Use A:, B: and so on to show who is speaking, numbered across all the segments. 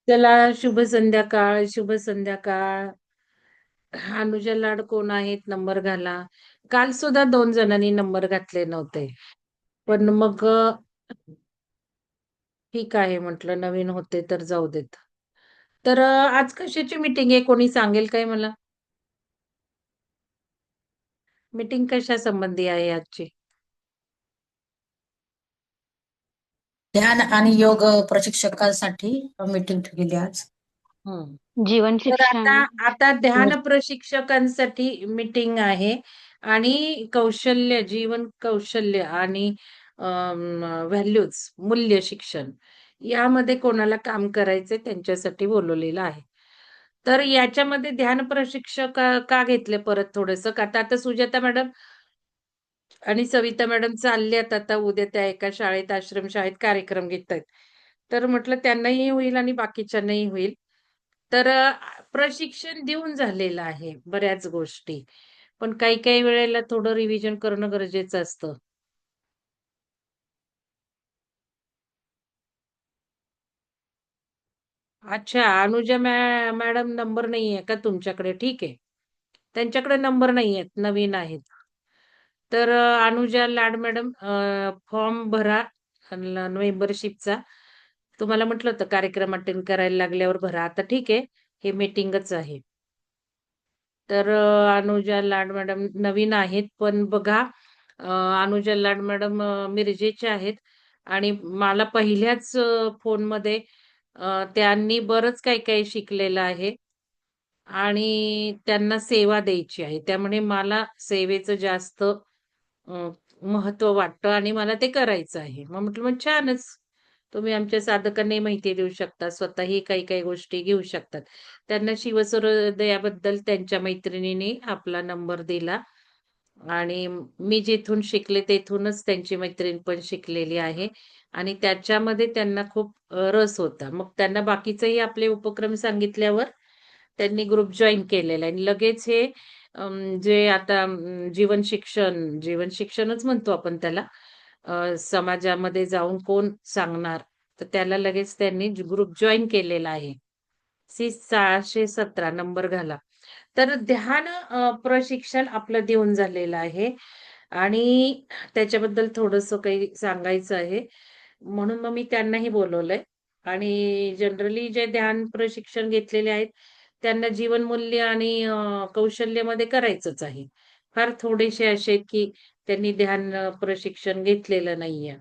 A: चला, शुभ संध्याकाळ, शुभ संध्याकाळ. अनुजा लाड कोण आहेत? नंबर घाला. काल सुद्धा 2 जणांनी नंबर घातले नव्हते. पण मग ठीक आहे म्हटलं, नवीन होते तर जाऊ देत. तर आज कशाची मीटिंग आहे? कोणी सांगेल काय मला? मीटिंग कशा संबंधी आहे आजची?
B: ध्यान आणि योग प्रशिक्षकांसाठी मीटिंग ठेवली आज.
A: हं.
C: जीवन
A: तर आता
C: शिक्षण.
A: आता ध्यान प्रशिक्षकांसाठी मीटिंग आहे आणि जीवन कौशल्य आणि व्हॅल्यूज, मूल्य शिक्षण यामध्ये कोणाला काम करायचंय त्यांच्यासाठी बोलवलेलं आहे. तर याच्यामध्ये ध्यान प्रशिक्षक का घेतले परत थोडंसं? का आता आता सुजाता मॅडम आणि सविता मॅडम चालल्यात आता उद्या त्या एका शाळेत, आश्रमशाळेत कार्यक्रम घेतायत. तर म्हटलं त्यांनाही होईल आणि बाकीच्यांनाही होईल. तर प्रशिक्षण देऊन झालेलं आहे बऱ्याच गोष्टी. पण काही-काही वेळेला थोडं रिव्हिजन करणं गरजेचं असतं. अच्छा, अनुजा मॅडम नंबर नाहीये का तुमच्याकडे? ठीक आहे. त्यांच्याकडे नंबर नाहीयेत, नवीन आहेत. तर अनुजा लाड मॅडम फॉर्म भरा मेंबरशिपचा. तुम्हाला म्हटलं होतं कार्यक्रम अटेंड करायला लागल्यावर भरा. आता ठीक आहे, हे मीटिंगच आहे. तर अनुजा लाड मॅडम नवीन आहेत, पण बघा अनुजा लाड मॅडम मिरजेच्या आहेत आणि मला पहिल्याच फोनमध्ये त्यांनी बरंच काही-काही शिकलेलं आहे आणि त्यांना सेवा द्यायची आहे. त्यामुळे मला सेवेचं जास्त महत्त्व वाटतं आणि मला ते करायचं आहे. मग म्हटलं मग छानच. तुम्ही आमच्या साधकांनाही माहिती देऊ शकता. स्वतःही काही-काही गोष्टी घेऊ शकतात. त्यांना शिवसूर्योदयाबद्दल त्यांच्या मैत्रिणीने आपला नंबर दिला आणि मी जिथून शिकले तेथूनच त्यांची मैत्रीण पण शिकलेली आहे आणि त्याच्यामध्ये त्यांना खूप रस होता. मग त्यांना बाकीचेही आपले उपक्रम सांगितल्यावर त्यांनी ग्रुप जॉइन केलेला आहे आणि लगेच हे जे आता जीवन शिक्षणच म्हणतो आपण त्याला. समाजामध्ये जाऊन कोण सांगणार? तर त्याला लगेच त्यांनी ग्रुप जॉइन केलेला आहे. C617 नंबर घाला. तर ध्यान प्रशिक्षण आपलं देऊन झालेलं आहे आणि त्याच्याबद्दल थोडंसं काही सांगायचं आहे. म्हणून मग मी त्यांनाही बोलवलंय आणि जनरली जे ध्यान प्रशिक्षण घेतलेले आहेत, त्यांना जीवनमूल्य आणि कौशल्यमध्ये करायचंच आहे. फार थोडेसे असे आहेत, की त्यांनी ध्यान प्रशिक्षण घेतलेलं नाहीये.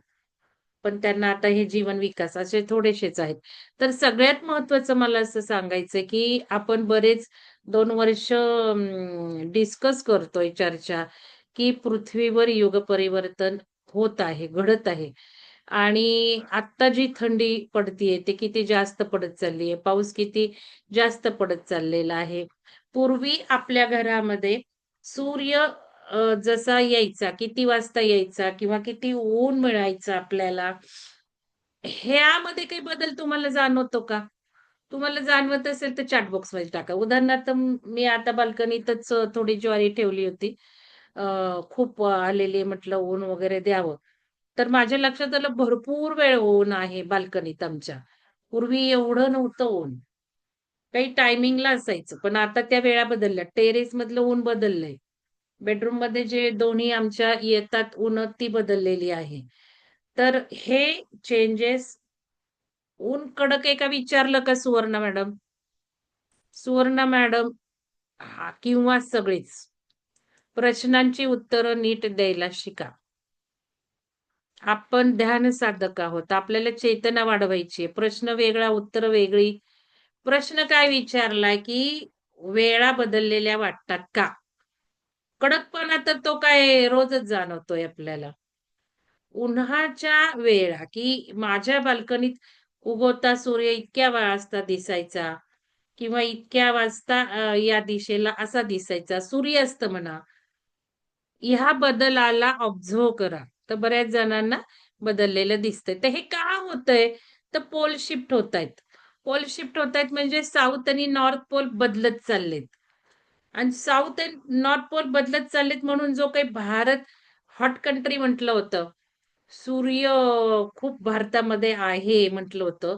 A: पण त्यांना आता हे जीवन विकास असे थोडेसेच आहेत. तर सगळ्यात महत्त्वाचं मला असं सांगायचंय, की आपण बरेच 2 वर्ष डिस्कस करतोय चर्चा, की पृथ्वीवर युग परिवर्तन होत आहे, घडत आहे. आणि आत्ता जी थंडी पडतीये, ती किती जास्त पडत चालली आहे. पाऊस किती जास्त पडत चाललेला आहे. पूर्वी आपल्या घरामध्ये सूर्य जसा यायचा, किती वाजता यायचा किंवा किती ऊन मिळायचं आपल्याला, ह्यामध्ये काही बदल तुम्हाला जाणवतो का? तुम्हाला जाणवत असेल तर चॅट बॉक्समध्ये टाका. उदाहरणार्थ मी आता बाल्कनीतच थोडी ज्वारी ठेवली होती. खूप आलेली म्हटलं ऊन वगैरे द्यावं. तर माझ्या लक्षात आलं भरपूर वेळ ऊन आहे बाल्कनीत आमच्या. पूर्वी एवढं नव्हतं ऊन. काही टायमिंगला असायचं. पण आता त्या वेळा बदलल्या. टेरेसमधलं ऊन बदललंय. बेडरूममध्ये जे दोन्ही आमच्या येतात ऊन ती बदललेली आहे. तर हे चेंजेस ऊन कडक आहे का विचारलं का सुवर्णा मॅडम? सुवर्णा मॅडम हां, किंवा सगळेच. प्रश्नांची उत्तरं नीट द्यायला शिका. आपण ध्यान साधक आहोत. आपल्याला चेतना वाढवायची आहे. प्रश्न वेगळा, उत्तर वेगळी. प्रश्न काय विचारलाय, की वेळा बदललेल्या वाटतात का? कडकपणा तर तो काय रोजच जाणवतोय आपल्याला. उन्हाच्या वेळा, की माझ्या बाल्कनीत उगवता सूर्य इतक्या वाजता दिसायचा किंवा इतक्या वाजता या दिशेला असा दिसायचा. सूर्यास्त म्हणा. ह्या बदलाला ऑब्झर्व्ह करा. तर बऱ्याच जणांना बदललेलं दिसतंय. तर हे का होतंय? तर पोल शिफ्ट होतायत. पोल शिफ्ट होतायत म्हणजे साउथ आणि नॉर्थ पोल बदलत चाललेत. आणि साउथ अँड नॉर्थ पोल बदलत चाललेत म्हणून जो काही भारत हॉट कंट्री म्हटलं होतं. सूर्य खूप भारतामध्ये आहे म्हटलं होतं.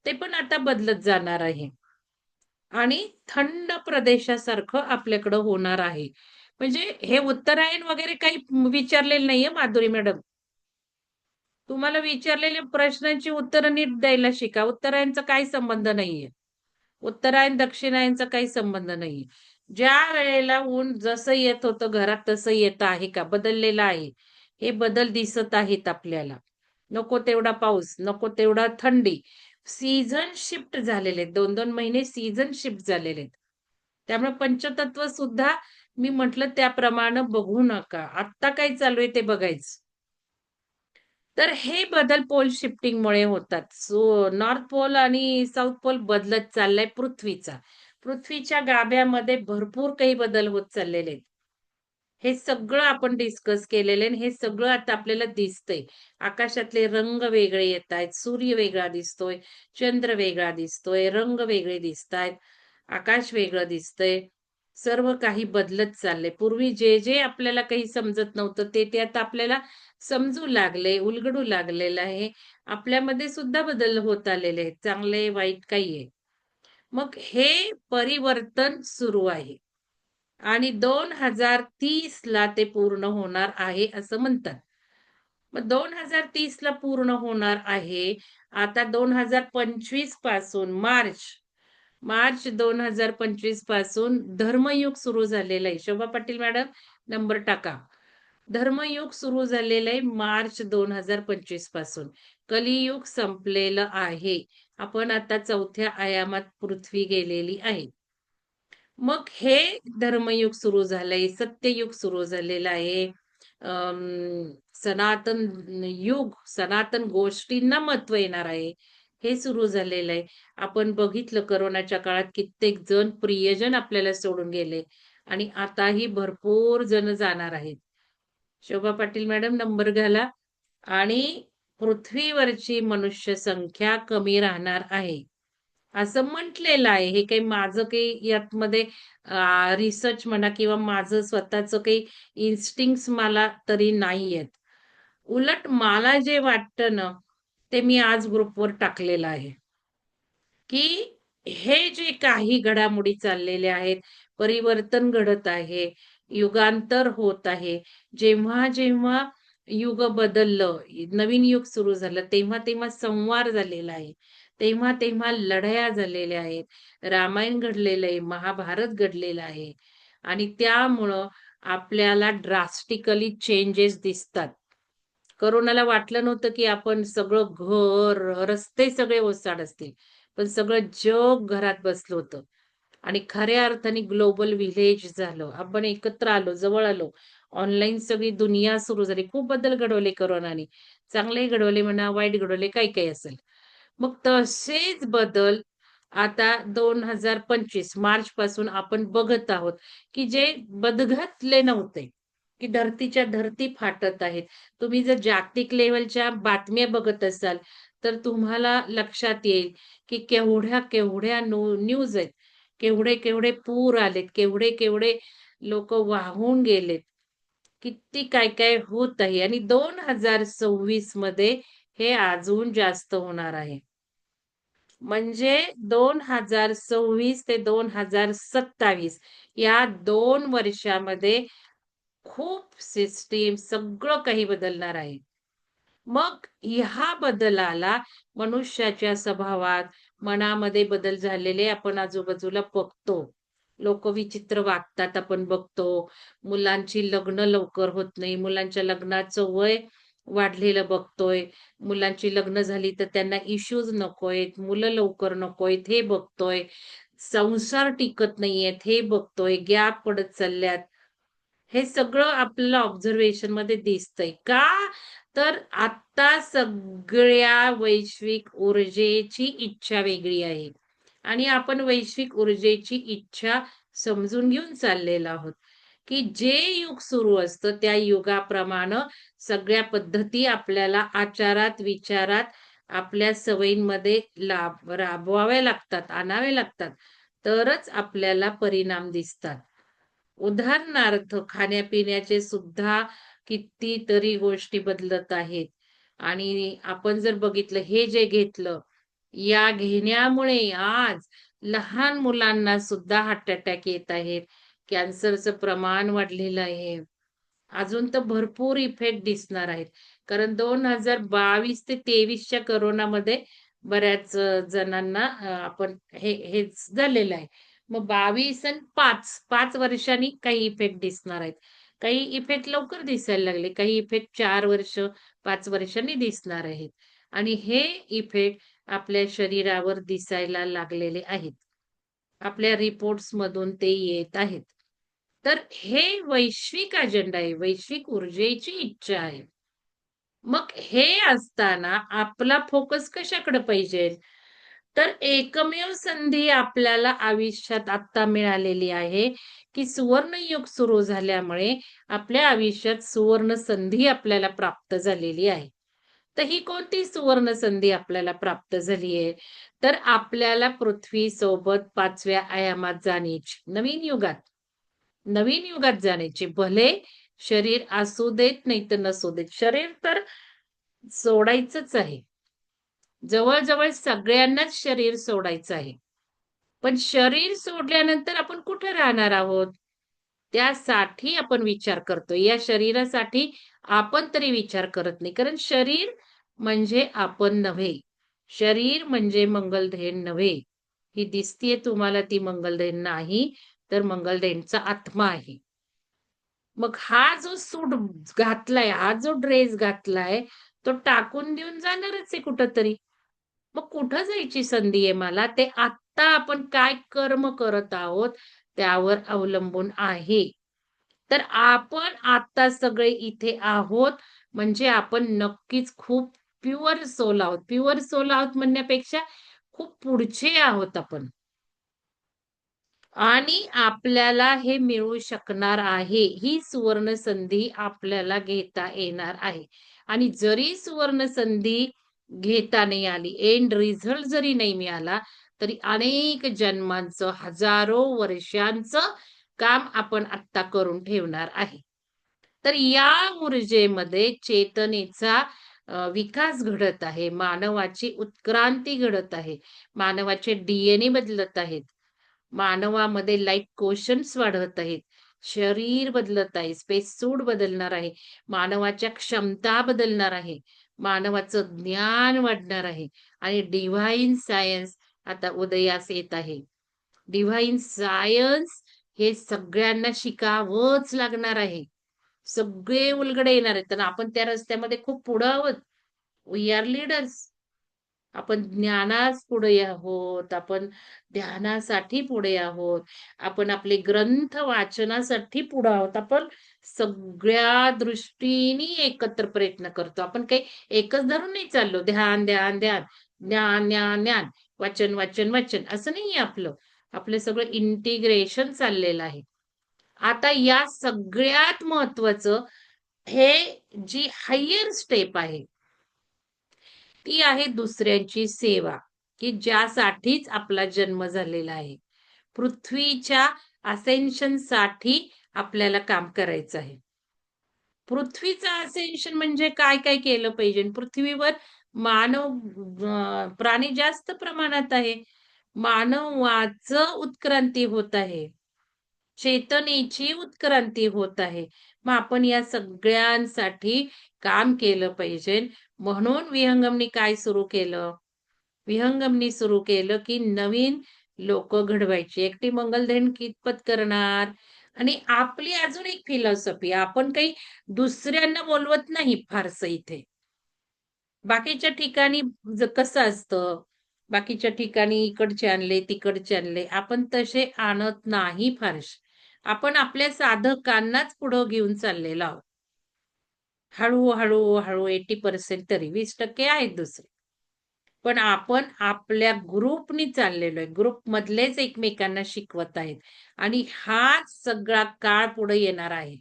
A: ते पण आता बदलत जाणार आहे आणि थंड प्रदेशासारखं आपल्याकडं होणार आहे. म्हणजे हे उत्तरायण वगैरे काही विचारलेलं नाहीये माधुरी मॅडम. तुम्हाला विचारलेल्या प्रश्नांची उत्तरं नीट द्यायला शिका. उत्तरायणचा काही संबंध नाहीये. उत्तरायण, दक्षिणायनचा काही संबंध नाहीये. ज्या वेळेला ऊन जसं येत होतं घरात तसं येत आहे का? बदललेलं आहे. हे बदल दिसत आहेत आपल्याला. नको तेवढा पाऊस, नको तेवढा थंडी. सीझन शिफ्ट झालेले आहेत. 2-2 महिने सीझन शिफ्ट झालेले आहेत. त्यामुळे पंचतत्व सुद्धा मी म्हटलं त्याप्रमाणे बघू नका. आत्ता काय चालू आहे ते बघायचं. तर हे बदल पोल शिफ्टिंगमुळे होतात. सो नॉर्थ पोल आणि साउथ पोल बदलत चाललाय पृथ्वीचा. पृथ्वीच्या गाभ्यामध्ये भरपूर काही बदल होत चाललेले आहेत. हे सगळं आपण डिस्कस केलेलं आहे आणि हे सगळं आता आपल्याला दिसतंय. आकाशातले रंग वेगळे येतायत, सूर्य वेगळा दिसतोय, चंद्र वेगळा दिसतोय, रंग वेगळे दिसतायत, आकाश वेगळं दिसतंय. सर्व काही बदलत चाललंय. पूर्वी जे आपल्याला काही समजत नव्हतं ते आता आपल्याला समजू लागले, उलगडू लागलेलं आहे. आपल्यामध्ये सुद्धा बदल होत आलेले आहेत. चांगले, वाईट काही आहे. मग हे परिवर्तन सुरू आहे. आणि 2030 ला ते पूर्ण होणार आहे असं म्हणतात. मग 2030 ला पूर्ण होणार आहे. आता 2025 पासून मार्च 2025 पासून धर्मयुग सुरू झालेलं आहे. शोभा पाटील मॅडम नंबर टाका. धर्मयुग सुरू झालेलं आहे मार्च 2025 पासून. कलियुग संपलेलं आहे. आपण आता 4थ्या आयामात पृथ्वी गेलेली आहे. मग हे धर्मयुग सुरू झालंय, सत्ययुग सुरू झालेलं आहे. सनातन युग, सनातन गोष्टींना महत्त्व येणार आहे. हे सुरू झालेलं आहे. आपण बघितलं कोरोनाच्या काळात कित्येक जण प्रियजन आपल्याला सोडून गेले आणि आताही भरपूर जण जाणार आहेत. शोभा पाटील मॅडम नंबर घाला. आणि पृथ्वीवरची मनुष्य संख्या कमी राहणार आहे. असं म्हटलेलं आहे. हे काही माझं काही यातमध्ये रिसर्च म्हणा किंवा माझं स्वतःचं काही इन्स्टिंक्ट्स मला तरी नाहीयेत. उलट मला जे वाटतं ना, ते मी आज ग्रुपवर टाकलेलं आहे. की हे जे काही घडामोडी चाललेल्या आहेत, परिवर्तन घडत आहे, युगांतर होत आहे. जेव्हा युग बदललं, नवीन युग सुरू झालं, तेव्हा संवार झालेला आहे. तेव्हा लढाया झालेल्या आहेत. रामायण घडलेलं आहे, महाभारत घडलेलं आहे आणि त्यामुळं आपल्याला ड्रास्टिकली चेंजेस दिसतात. कोरोनाला वाटलं नव्हतं, की आपण सगळं घर, रस्ते सगळे ओसाड असतील. पण सगळं जग घरात बसलं होतं. आणि खऱ्या अर्थाने ग्लोबल व्हिलेज झालं. आपण एकत्र आलो, जवळ आलो. ऑनलाईन सगळी दुनिया सुरू झाली. खूप बदल घडवले कोरोनाने. चांगलेही घडवले म्हणा, वाईट घडवले, काही असेल. मग तसेच बदल आता 2025 मार्च पासून आपण बघत आहोत, की जे बघितले नव्हते, की धरतीच्या धरती फाटत आहेत. तुम्ही जर जागतिक लेव्हलच्या बातम्या बघत असाल, तर तुम्हाला लक्षात येईल, की केवढ्या न्यूज आहेत. केवढे पूर आलेत, केवढे लोकं वाहून गेलेत. किती काय होत आहे आणि 2026 मध्ये हे अजून जास्त होणार आहे. म्हणजे 2026 ते 2027 या 2 वर्षामध्ये खूप सिस्टीम सगळं काही बदलणार आहे. मग ह्या बदलाला मनुष्याच्या स्वभावात, मनामध्ये बदल झालेले आपण आजूबाजूला बघतो. लोकं विचित्र वागतात आपण बघतो. मुलांची लग्न लवकर होत नाही. मुलांच्या लग्नाचं वय वाढलेलं बघतोय. मुलांची लग्न झाली तर त्यांना इश्यूज नकोयत, मुलं लवकर नकोयत हे बघतोय. संसार टिकत नाहीयेत हे बघतोय. गॅप पडत चालल्यात. हे सगळं आपल्याला ऑब्झर्वेशनमध्ये दिसतंय. का? तर आता सगळ्या वैश्विक ऊर्जेची इच्छा वेगळी आहे. आणि आपण वैश्विक ऊर्जेची इच्छा समजून घेऊन चाललेलो आहोत, की जे युग सुरू असतं त्या युगाप्रमाणे सगळ्या पद्धती आपल्याला आचारात, विचारात, आपल्या सवयींमध्ये राबवाव्या लागतात, आणाव्या लागतात. तरच आपल्याला परिणाम दिसतात. उदाहरणार्थ खाण्यापिण्याचे सुद्धा कितीतरी गोष्टी बदलत आहेत. आणि आपण जर बघितलं हे जे घेतलं, या घेण्यामुळे आज लहान मुलांना सुद्धा हार्ट अटॅक येत आहेत. कॅन्सरचं प्रमाण वाढलेलं आहे. अजून तर भरपूर इफेक्ट दिसणार आहेत. कारण 2022 ते 23च्या कोरोनामध्ये बऱ्याच जणांना आपण हेच झालेलं आहे. मग 22 आणि 5 वर्षांनी काही इफेक्ट दिसणार आहेत. काही इफेक्ट लवकर दिसायला लागले, काही इफेक्ट 4 वर्ष, 5 वर्षांनी दिसणार आहेत. आणि हे इफेक्ट आपल्या शरीरावर दिसायला लागलेले आहेत. आपल्या रिपोर्ट्समधून ते येत आहेत. तर हे वैश्विक अजेंडा आहे, वैश्विक ऊर्जेची इच्छा आहे. मग हे असताना आपला फोकस कशाकडे पाहिजे? तर एकमेव संधी आपल्याला आयुष्यात आत्ता मिळालेली आहे, की सुवर्णयुग सुरू झाल्यामुळे आपल्या आयुष्यात सुवर्ण संधी आपल्याला प्राप्त झालेली आहे. तर ही कोणती सुवर्ण संधी आपल्याला प्राप्त झाली आहे? तर आपल्याला पृथ्वीसोबत 5व्या आयामात जाण्याची, नवीन युगात जाण्याची. भले शरीर असू देत नाही तर नसू देत. शरीर तर सोडायचंच आहे. जवळ-जवळ सगळ्यांनाच शरीर सोडायचं आहे. पण शरीर सोडल्यानंतर आपण कुठे राहणार आहोत? त्यासाठी आपण विचार करतोय. या शरीरासाठी आपण तरी विचार करत नाही. कारण शरीर म्हणजे आपण नव्हे. शरीर म्हणजे मंगलदेह नव्हे. ही दिसतीये तुम्हाला ती मंगलदेह नाही, तर मंगलदेहचा आत्मा आहे. मग हा जो सूट घातलाय, हा जो ड्रेस घातलाय, तो टाकून देऊन जाणारच आहे कुठेतरी. मग कुठं जायची संधी आहे मला? ते आत्ता आपण काय कर्म करत आहोत, त्यावर अवलंबून आहे. तर आपण आता सगळे इथे आहोत, म्हणजे आपण नक्कीच खूप प्युअर सोल आहोत. प्युअर सोल आहोत म्हणण्यापेक्षा खूप पुढचे आहोत आपण. आणि आपल्याला हे मिळू शकणार आहे. ही सुवर्ण संधी आपल्याला घेता येणार आहे. आणि जरी सुवर्ण संधी घेता नाही आली, एंड रिझल्ट जरी नाही मिळाला, तरी अनेक जन्मांचं, हजारो वर्षांचं काम आपण आत्ता करून ठेवणार आहे. तर या ऊर्जेमध्ये चेतनेचा विकास घडत आहे. मानवाची उत्क्रांती घडत आहे. मानवाचे डी बदलत आहेत. मानवामध्ये लाईफ क्वोशंट्स वाढत आहेत. शरीर बदलत आहे. स्पेस सूट बदलणार आहे. मानवाच्या क्षमता बदलणार आहे. मानवाचं ज्ञान वाढणार आहे आणि डिव्हाइन सायन्स आता उदयास येत आहे. डिव्हाइन सायन्स हे सगळ्यांना शिकावंच लागणार आहे. सगळे उलगडे येणार आहेत. आणि आपण त्या रस्त्यामध्ये खूप पुढं आहोत. We are leaders. आपण ज्ञानास पुढे आहोत. आपण ध्यानासाठी पुढे आहोत. आपण आपले ग्रंथ वाचनासाठी पुढे आहोत. आपण सगळ्या दृष्टीने एकत्र प्रयत्न करतो. आपण काही एकच धरून नाही चाललो. ध्यान, ध्यान, ध्यान, ज्ञान, ज्ञान, ज्ञान, वाचन, वाचन, वाचन असं नाहीये आपलं. आपलं सगळं इंटिग्रेशन चाललेलं आहे. आता या सगळ्यात महत्वाचं हे जी हायर स्टेप आहे, ती आहे दुसऱ्यांची सेवा, की ज्यासाठीच आपला जन्म झालेला आहे. पृथ्वीच्या असेन्शनसाठी आपल्याला काम करायचं आहे. पृथ्वीचं असेन्शन म्हणजे काय-काय केलं पाहिजे? पृथ्वीवर प्राणी जास्त प्रमाणात आहे. मानवाचं उत्क्रांती होत आहे. चेतनेची उत्क्रांती होत आहे. मग आपण या सगळ्यांसाठी काम केलं पाहिजे. म्हणून विहंगमनी काय सुरू केलं? विहंगमनी सुरू केलं, की नवीन लोकं घडवायची. एकटी मंगलदेन कितपत करणार? आणि आपली अजून एक फिलॉसॉफी आपण काही दुसऱ्यांना बोलवत नाही फारसं इथे. बाकीच्या ठिकाणी कसं असतं, बाकीच्या ठिकाणी इकडचे आणले, तिकडचे आणले. आपण तसे आणत नाही फारसे. आपण आपल्या साधकांनाच पुढं घेऊन चाललेलो आहोत. हळू-हळू, हळू 80% तरी 20% आहेत दुसरे. पण आपण आपल्या ग्रुपनी चाललेलो आहे. ग्रुपमधलेच एकमेकांना शिकवत आहेत आणि हाच सगळा काळ पुढे येणार आहे.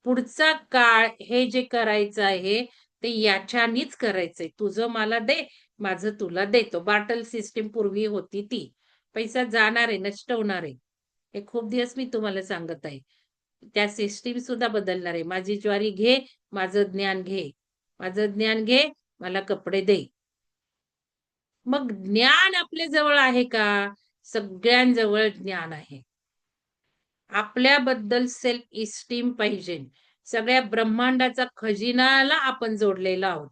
A: पुढचा काळ हे जे करायचं आहे, ते याच्यानीच करायचंय. तुझं मला दे, माझं तुला देतो. बार्टर सिस्टम पूर्वी होती ती. पैसा जाणार आहे, नष्ट होणार आहे. हे खूप दिवस मी तुम्हाला सांगत आहे. त्या सिस्टम सुद्धा बदलणार आहे. माझी ज्वारी घे, माझं ज्ञान घे. माझं ज्ञान घे, मला कपडे दे. मग ज्ञान आपल्या जवळ आहे का? सगळ्यांजवळ ज्ञान आहे. आपल्याबद्दल सेल्फ इस्टीम पाहिजे. सगळ्या ब्रह्मांडाचा खजिनाला आपण जोडलेलो आहोत.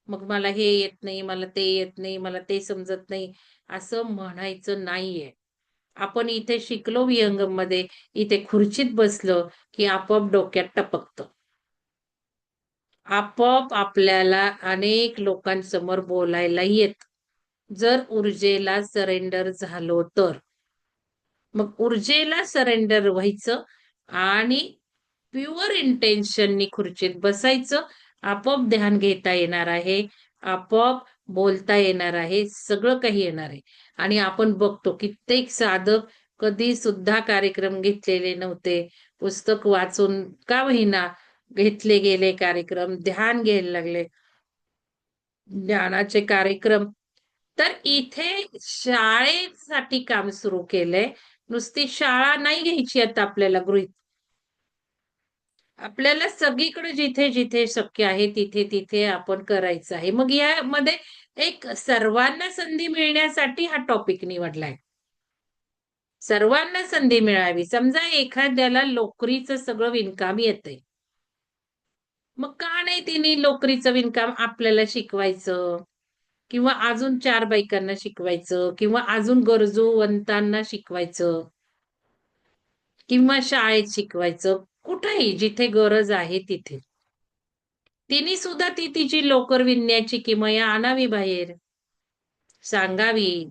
A: मग मला हे येत नाही, मला ते येत नाही, मला ते समजत नाही, असं म्हणायचं नाहीये. आपण इथे शिकलो विहंगममध्ये, इथे खुर्चीत बसलं, की आपोआप डोक्यात टपकतं. आपोआप आपल्याला अनेक लोकांसमोर बोलायला येतं. जर ऊर्जेला सरेंडर झालो तर. मग ऊर्जेला सरेंडर व्हायचं आणि प्युअर इंटेन्शननी खुर्चीत बसायचं. आपोआप ध्यान घेता येणार आहे. आपोआप बोलता येणार आहे. सगळं काही येणार आहे. आणि आपण बघतो कित्येक साधक कधी सुद्धा कार्यक्रम घेतलेले नव्हते. पुस्तक वाचून का होईना घेतले गेले कार्यक्रम, ध्यान घ्यायला लागले. ज्ञानाचे कार्यक्रम. तर इथे शाळेसाठी काम सुरू केलंय. नुसती शाळा नाही घ्यायची आता आपल्याला गृहीत. आपल्याला सगळीकडे जिथे-जिथे शक्य आहे तिथे-तिथे आपण करायचं आहे. मग यामध्ये एक सर्वांना संधी मिळण्यासाठी हा टॉपिक निवडलाय. सर्वांना संधी मिळावी. समजा एखाद्याला नोकरीचं सगळं विणकाम येतंय. मग का नाही तिने नोकरीचं विणकाम आपल्याला शिकवायचं? किंवा अजून 4 बायकांना शिकवायचं किंवा अजून गरजूवंतांना शिकवायचं किंवा शाळेत शिकवायचं. कुठेही जिथे गरज आहे तिथे. तिने सुद्धा ती तिची लोकर विणण्याची किमया आणावी बाहेर. सांगावी.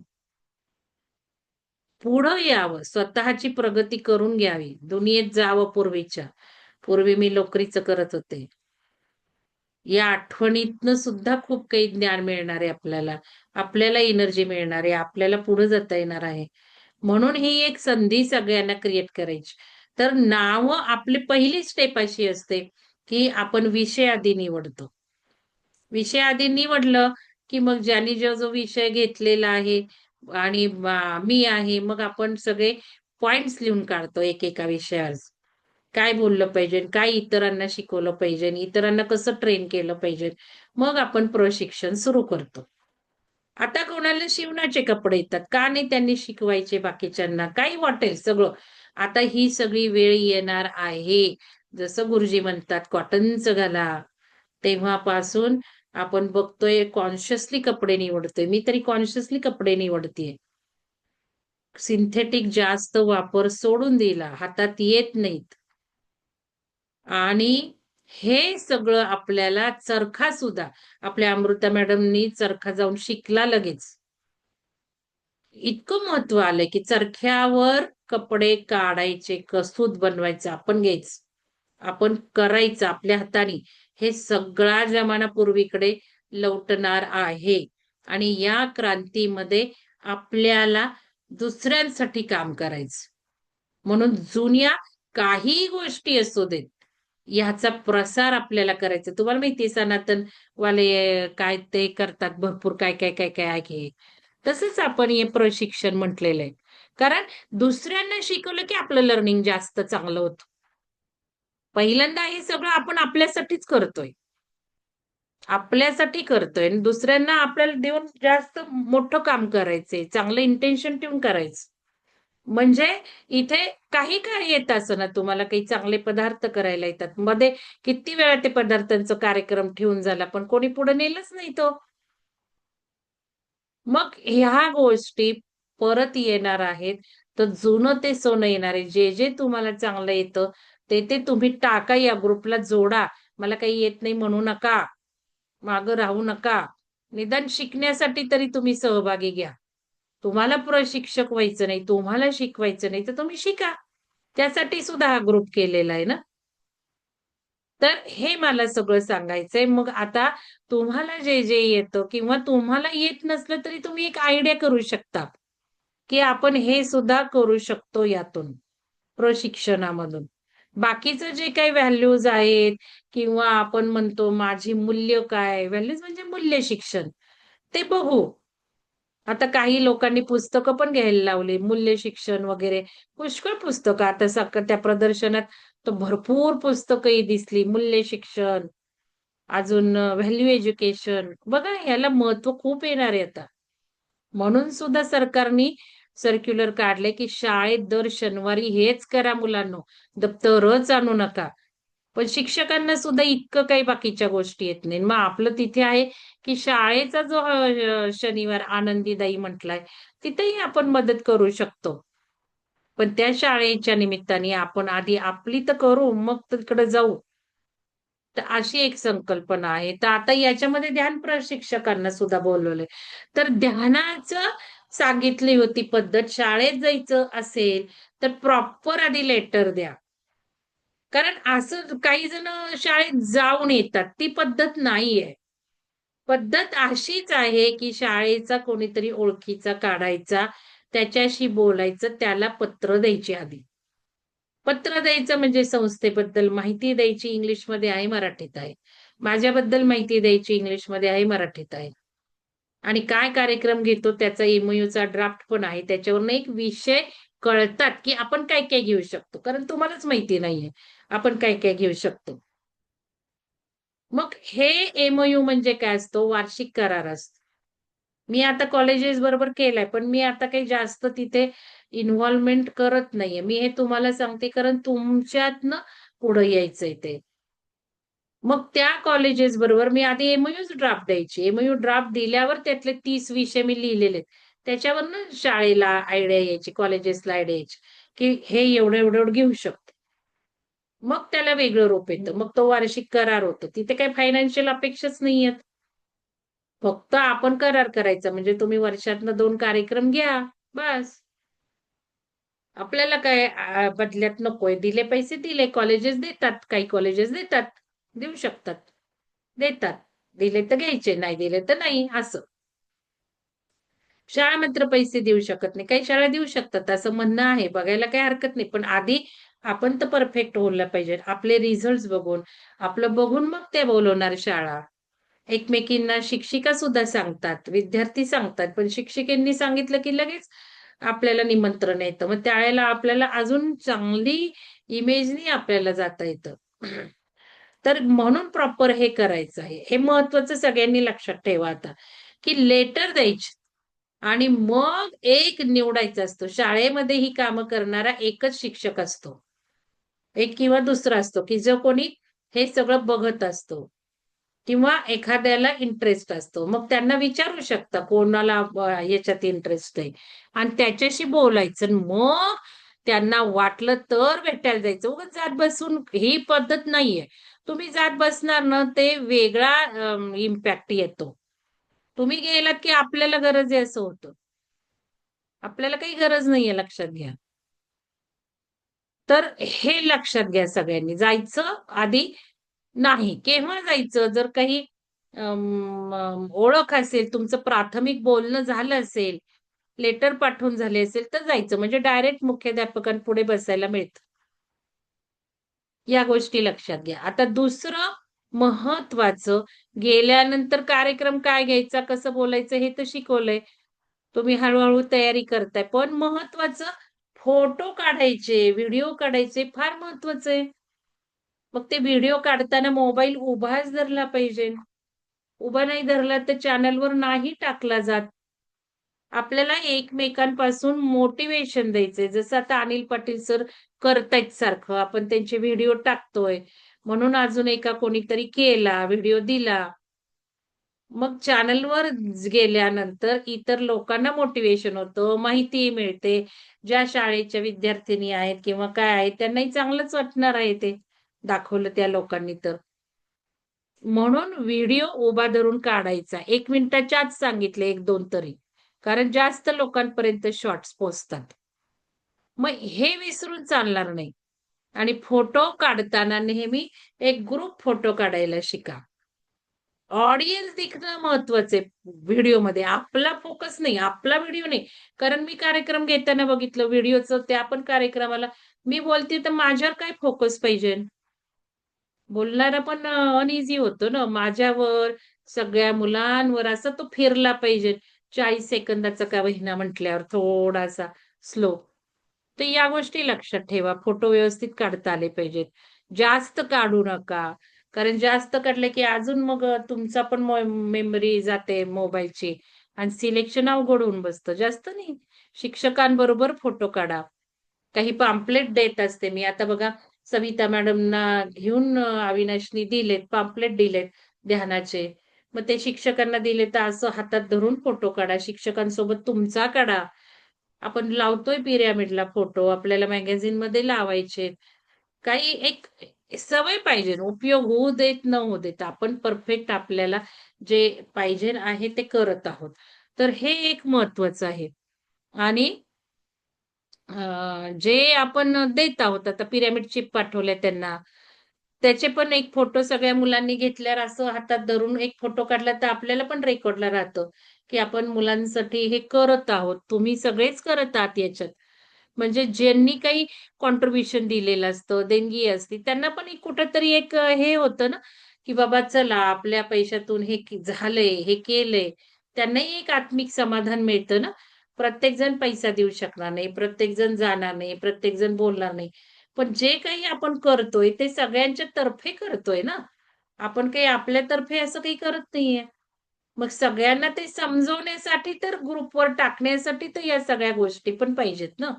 A: पुढं यावं. स्वतःची प्रगती करून घ्यावी. दुनियेत जावं पूर्वीच्या. पूर्वी मी नोकरीचं करत होते. या आठवणीतनं सुद्धा खूप काही ज्ञान मिळणार आहे आपल्याला. आपल्याला एनर्जी मिळणार आहे. आपल्याला पुढे जाता येणार आहे. म्हणून ही एक संधी सगळ्यांना क्रिएट करायची. तर नावं आपली पहिली स्टेप अशी असते, की आपण विषय आधी निवडतो. विषय आधी निवडलं, की मग ज्यांनी जो विषय घेतलेला आहे आणि मी आहे, मग आपण सगळे पॉइंट्स लिहून काढतो एकेका विषयावर. काय बोललं पाहिजे, काय इतरांना शिकवलं पाहिजे, इतरांना कसं ट्रेन केलं पाहिजे. मग आपण प्रशिक्षण सुरू करतो. आता कोणाला शिवणाचे कपडे येतात. का नाही त्यांनी शिकवायचे बाकीच्यांना? काही वाटेल सगळं. आता ही सगळी वेळ येणार आहे. जसं गुरुजी म्हणतात कॉटनचं घाला. तेव्हापासून आपण बघतोय कॉन्शियसली कपडे निवडतोय. मी तरी कॉन्शियसली कपडे निवडतीये. सिंथेटिक जास्त वापर सोडून दिला. हातात येत नाहीत. आणि हे सगळं आपल्याला चरखा सुद्धा आपल्या अमृता मॅडमनी चरखा जाऊन शिकला लगेच. इतकं महत्व आलंय, की चरख्यावर कपडे काढायचे, सूत बनवायचं आपण घ्यायचं. आपण करायचं आपल्या हाताने. हे सगळा जमाना पूर्वीकडे लौटणार आहे. आणि या क्रांतीमध्ये आपल्याला दुसऱ्यांसाठी काम करायचं. म्हणून जुन्या काही गोष्टी असू देत, ह्याचा प्रसार आपल्याला करायचा. तुम्हाला माहिती आहे सनातन वाले काय ते करतात भरपूर काय आहे. तसंच आपण हे प्रशिक्षण म्हटलेलं आहे. कारण दुसऱ्यांना शिकवलं की आपलं लर्निंग जास्त चांगलं होतं. पहिल्यांदा हे सगळं आपण आपल्यासाठीच करतोय. आपल्यासाठी करतोय आणि दुसऱ्यांना आपल्याला देऊन जास्त मोठं काम करायचंय. चांगलं इंटेन्शन ठेवून करायचं. म्हणजे इथे काही काय येत असं ना तुम्हाला काही चांगले पदार्थ करायला येतात. मध्ये किती वेळा ते पदार्थांचा कार्यक्रम ठेवून झाला, पण कोणी पुढे नेलंच नाही तो. मग ह्या गोष्टी परत येणार आहेत. तर जुनं ते सोनं येणार आहे. जे तुम्हाला चांगलं येतं, ते तुम्ही टाका या ग्रुपला जोडा. मला काही येत नाही म्हणू नका. मागं राहू नका. निदान शिकण्यासाठी तरी तुम्ही सहभागी घ्या. तुम्हाला प्रशिक्षक व्हायचं नाही, तुम्हाला शिकवायचं नाही, तर तुम्ही शिका. त्यासाठी सुद्धा हा ग्रुप केलेला आहे ना. तर हे मला सगळं सांगायचंय. मग आता तुम्हाला जे येतं किंवा तुम्हाला येत नसलं तरी तुम्ही एक आयडिया करू शकता, की आपण हे सुद्धा करू शकतो यातून, प्रशिक्षणामधून. बाकीचं जे काही व्हॅल्यूज आहेत किंवा आपण म्हणतो माझी मूल्य काय? व्हॅल्यूज म्हणजे मूल्य शिक्षण. ते बघू. आता काही लोकांनी पुस्तकं पण घ्यायला लावली, मूल्य शिक्षण वगैरे. पुष्कळ पुस्तकं आता त्या प्रदर्शनात तर भरपूर पुस्तकंही दिसली, मूल्य शिक्षण. अजून व्हॅल्यू एज्युकेशन बघा ह्याला महत्व खूप येणार आहे आता. म्हणून सुद्धा सरकारने सर्क्युलर काढले की शाळेत दर शनिवारी हेच करा मुलांनो, दप्तरच आणू नका. पण शिक्षकांना सुद्धा इतकं काही बाकीच्या गोष्टी येत नाही. मग आपलं तिथे आहे की शाळेचा जो शनिवार आनंदीदायी म्हटलाय, तिथेही आपण मदत करू शकतो. पण त्या शाळेच्या निमित्ताने आपण आधी आपली तर करू, मग तिकडे जाऊ. तर अशी एक संकल्पना आहे. तर आता याच्यामध्ये ध्यान प्रशिक्षकांना सुद्धा बोलवलंय. तर ध्यानाचं सांगितली होती पद्धत. शाळेत जायचं असेल, तर प्रॉपर आधी लेटर द्या. कारण असं काही जण शाळेत जाऊन येतात. ती पद्धत नाहीये. पद्धत अशीच आहे, की शाळेचा कोणीतरी ओळखीचा काढायचा, त्याच्याशी बोलायचं, त्याला पत्र द्यायची आधी. पत्र द्यायचं म्हणजे संस्थेबद्दल माहिती द्यायची इंग्लिशमध्ये आहे, मराठीत आहे. माझ्याबद्दल माहिती द्यायची इंग्लिशमध्ये आहे, मराठीत आहे. आणि काय कार्यक्रम घेतो त्याचा एमओयूचा ड्राफ्ट पण आहे. त्याच्यावरनं एक विषय कळतात, की आपण काय-काय घेऊ शकतो. कारण तुम्हालाच माहिती नाहीये, आपण काय-काय घेऊ शकतो. मग हे एमओयू म्हणजे काय असतो? वार्षिक करार असतो. मी आता कॉलेजेस बरोबर केलाय, पण मी आता काही जास्त तिथे इन्व्हॉल्वमेंट करत नाहीये. मी हे तुम्हाला सांगते कारण तुमच्यातनं पुढे यायचंय ते. मग त्या कॉलेजेस बरोबर मी आधी एमओयूच ड्राफ्ट द्यायची. एमओयू ड्राफ्ट दिल्यावर त्यातले 30 विषय मी लिहिलेले आहेत. त्याच्यावरनं शाळेला आयडिया यायची, कॉलेजेसला आयडिया यायची, की हे एवढं-एवढं घेऊ शकतो. मग त्याला वेगळं रूप येतं. मग तो वार्षिक करार होतो. तिथे काही फायनान्शियल अपेक्षाच नाहीयेत. फक्त आपण करार करायचा म्हणजे तुम्ही वर्षातनं 2 कार्यक्रम घ्या, बस. आपल्याला काय बदल्यात नकोय. दिले पैसे दिले. कॉलेजेस देतात. काही कॉलेजेस देतात. देऊ शकतात. देतात. दिले तर घ्यायचे, नाही दिले तर नाही असं. शाळा मात्र पैसे देऊ शकत नाही. काही शाळा देऊ शकतात असं म्हणणं आहे. बघायला काही हरकत नाही. पण आधी आपण तर परफेक्ट व्हायला पाहिजे. आपले रिझल्ट्स बघून, आपलं बघून मग ते बोलवणार शाळा. एकमेकींना शिक्षिका सुद्धा सांगतात, विद्यार्थी सांगतात. पण शिक्षिकेंनी सांगितलं की लगेच आपल्याला निमंत्रण येतं. मग त्यावेळेला आपल्याला अजून चांगली इमेजनी आपल्याला जाता येतं. तर म्हणून प्रॉपर हे करायचं आहे. हे महत्वाचं सगळ्यांनी लक्षात ठेवा आता, की लेटर द्यायची आणि मग एक निवडायचा असतो. शाळेमध्ये ही कामं करणारा एकच शिक्षक असतो. एक किंवा दुसरा असतो, की जो कोणी हे सगळं बघत असतो किंवा एखाद्याला इंटरेस्ट असतो. मग त्यांना विचारू शकता कोणाला याच्यात इंटरेस्ट आहे आणि त्याच्याशी बोलायचं. मग त्यांना वाटलं तर भेटायला जायचं. उगाच जात बसून ही पद्धत नाहीये. तुम्ही जात बसणार ना, ते वेगळा इम्पॅक्ट येतो. तुम्ही गेलात की आपल्याला गरज आहे असं होतं. आपल्याला काही गरज नाहीये लक्षात घ्या. तर हे लक्षात घ्या सगळ्यांनी. जायचं आधी नाही. केव्हा जायचं? जर काही ओळख असेल, तुमचं प्राथमिक बोलणं झालं असेल, लेटर पाठवून झाले असेल, तर जायचं. म्हणजे डायरेक्ट मुख्याध्यापकांपुढे बसायला मिळतं. या गोष्टी लक्षात घ्या. आता दुसरं महत्वाचं, गेल्यानंतर कार्यक्रम काय घ्यायचा, कसं बोलायचं हे तर शिकवलंय. तुम्ही हळू तयारी करताय. पण महत्वाचं फोटो काढायचे, व्हिडिओ काढायचे फार महत्वाचं आहे. मग ते व्हिडिओ काढताना मोबाईल उभाच धरला पाहिजे. उभा नाही धरला तर चॅनलवर नाही टाकला जात. आपल्याला एकमेकांपासून मोटिव्हेशन द्यायचंय. जसं आता अनिल पाटील सर करतायत सारखं. आपण त्यांचे व्हिडिओ टाकतोय. म्हणून अजून एका कोणीतरी केला, व्हिडिओ दिला. मग चॅनलवर गेल्यानंतर इतर लोकांना मोटिव्हेशन होतं, माहिती मिळते. ज्या शाळेच्या विद्यार्थिनी आहेत किंवा काय आहेत त्यांनाही चांगलंच वाटणार आहे ते, दाखवलं त्या लोकांनी तर. म्हणून व्हिडिओ उभा धरून काढायचा. 1 मिनिटाच्या आत सांगितले 1-2 तरी. कारण जास्त लोकांपर्यंत शॉर्ट्स पोहोचतात. मग हे विसरून चालणार नाही. आणि फोटो काढताना नेहमी एक ग्रुप फोटो काढायला शिका. ऑडियन्स दिसणं महत्वाचं आहे व्हिडिओमध्ये. आपला फोकस नाही, आपला व्हिडिओ नाही. कारण मी कार्यक्रम घेताना बघितलं व्हिडिओचं त्या पण कार्यक्रमाला मी बोलते तर माझ्यावर काय फोकस पाहिजे? बोलणारा पण अनइझी होतो ना. माझ्यावर, सगळ्या मुलांवर असा तो फिरला पाहिजे. 40 सेकंदाचा का होईना म्हटल्यावर थोडासा स्लो. तर या गोष्टी लक्षात ठेवा. फोटो व्यवस्थित काढता आले पाहिजेत. जास्त काढू नका. कारण जास्त काढलं की अजून मग तुमचा पण मेमरी जाते मोबाईलची आणि सिलेक्शन अवघड होऊन बसतं. जास्त नाही. शिक्षकांबरोबर फोटो काढा. काही पॅम्पलेट देत असते मी. आता बघा सविता मॅडमना घेऊन अविनाशनी दिलेत, पॅम्पलेट दिलेत ध्यानाचे. मग ते शिक्षकांना दिले तर असं हातात धरून फोटो काढा. शिक्षकांसोबत तुमचा काढा. आपण लावतोय पिरॅमिडला फोटो, आपल्याला मॅगझिनमध्ये लावायचे. काही एक सवय पाहिजे. उपयोग होऊ देत, न होऊ देत. आपण परफेक्ट आपल्याला जे पाहिजे आहे ते करत आहोत. तर हे एक महत्वाचं आहे. आणि जे आपण देत आहोत, आता पिरॅमिड चिप पाठवल्या त्यांना. त्याचे पण एक फोटो सगळ्या मुलांनी घेतल्यावर असं हातात धरून एक फोटो काढला तर आपल्याला पण रेकॉर्डला राहतं, की आपण मुलांसाठी हे करत आहोत. तुम्ही सगळेच करत आहात याच्यात. म्हणजे ज्यांनी काही कॉन्ट्रिब्युशन दिलेलं असतं, देणगी असते, त्यांना पण एक कुठेतरी एक हे होतं ना, की बाबा चला आपल्या पैशातून हे झालंय, हे केलंय. त्यांनाही एक आत्मिक समाधान मिळतं ना. प्रत्येकजण पैसा देऊ शकणार नाही, प्रत्येकजण जाणार नाही, प्रत्येकजण बोलणार नाही. पण जे काही आपण करतोय ते सगळ्यांच्या तर्फे करतोय ना. आपण काही आपल्यातर्फे असं काही करत नाहीये. मग सगळ्यांना ते समजवण्यासाठी तर ग्रुपवर टाकण्यासाठी तर या सगळ्या गोष्टी पण पाहिजेत ना.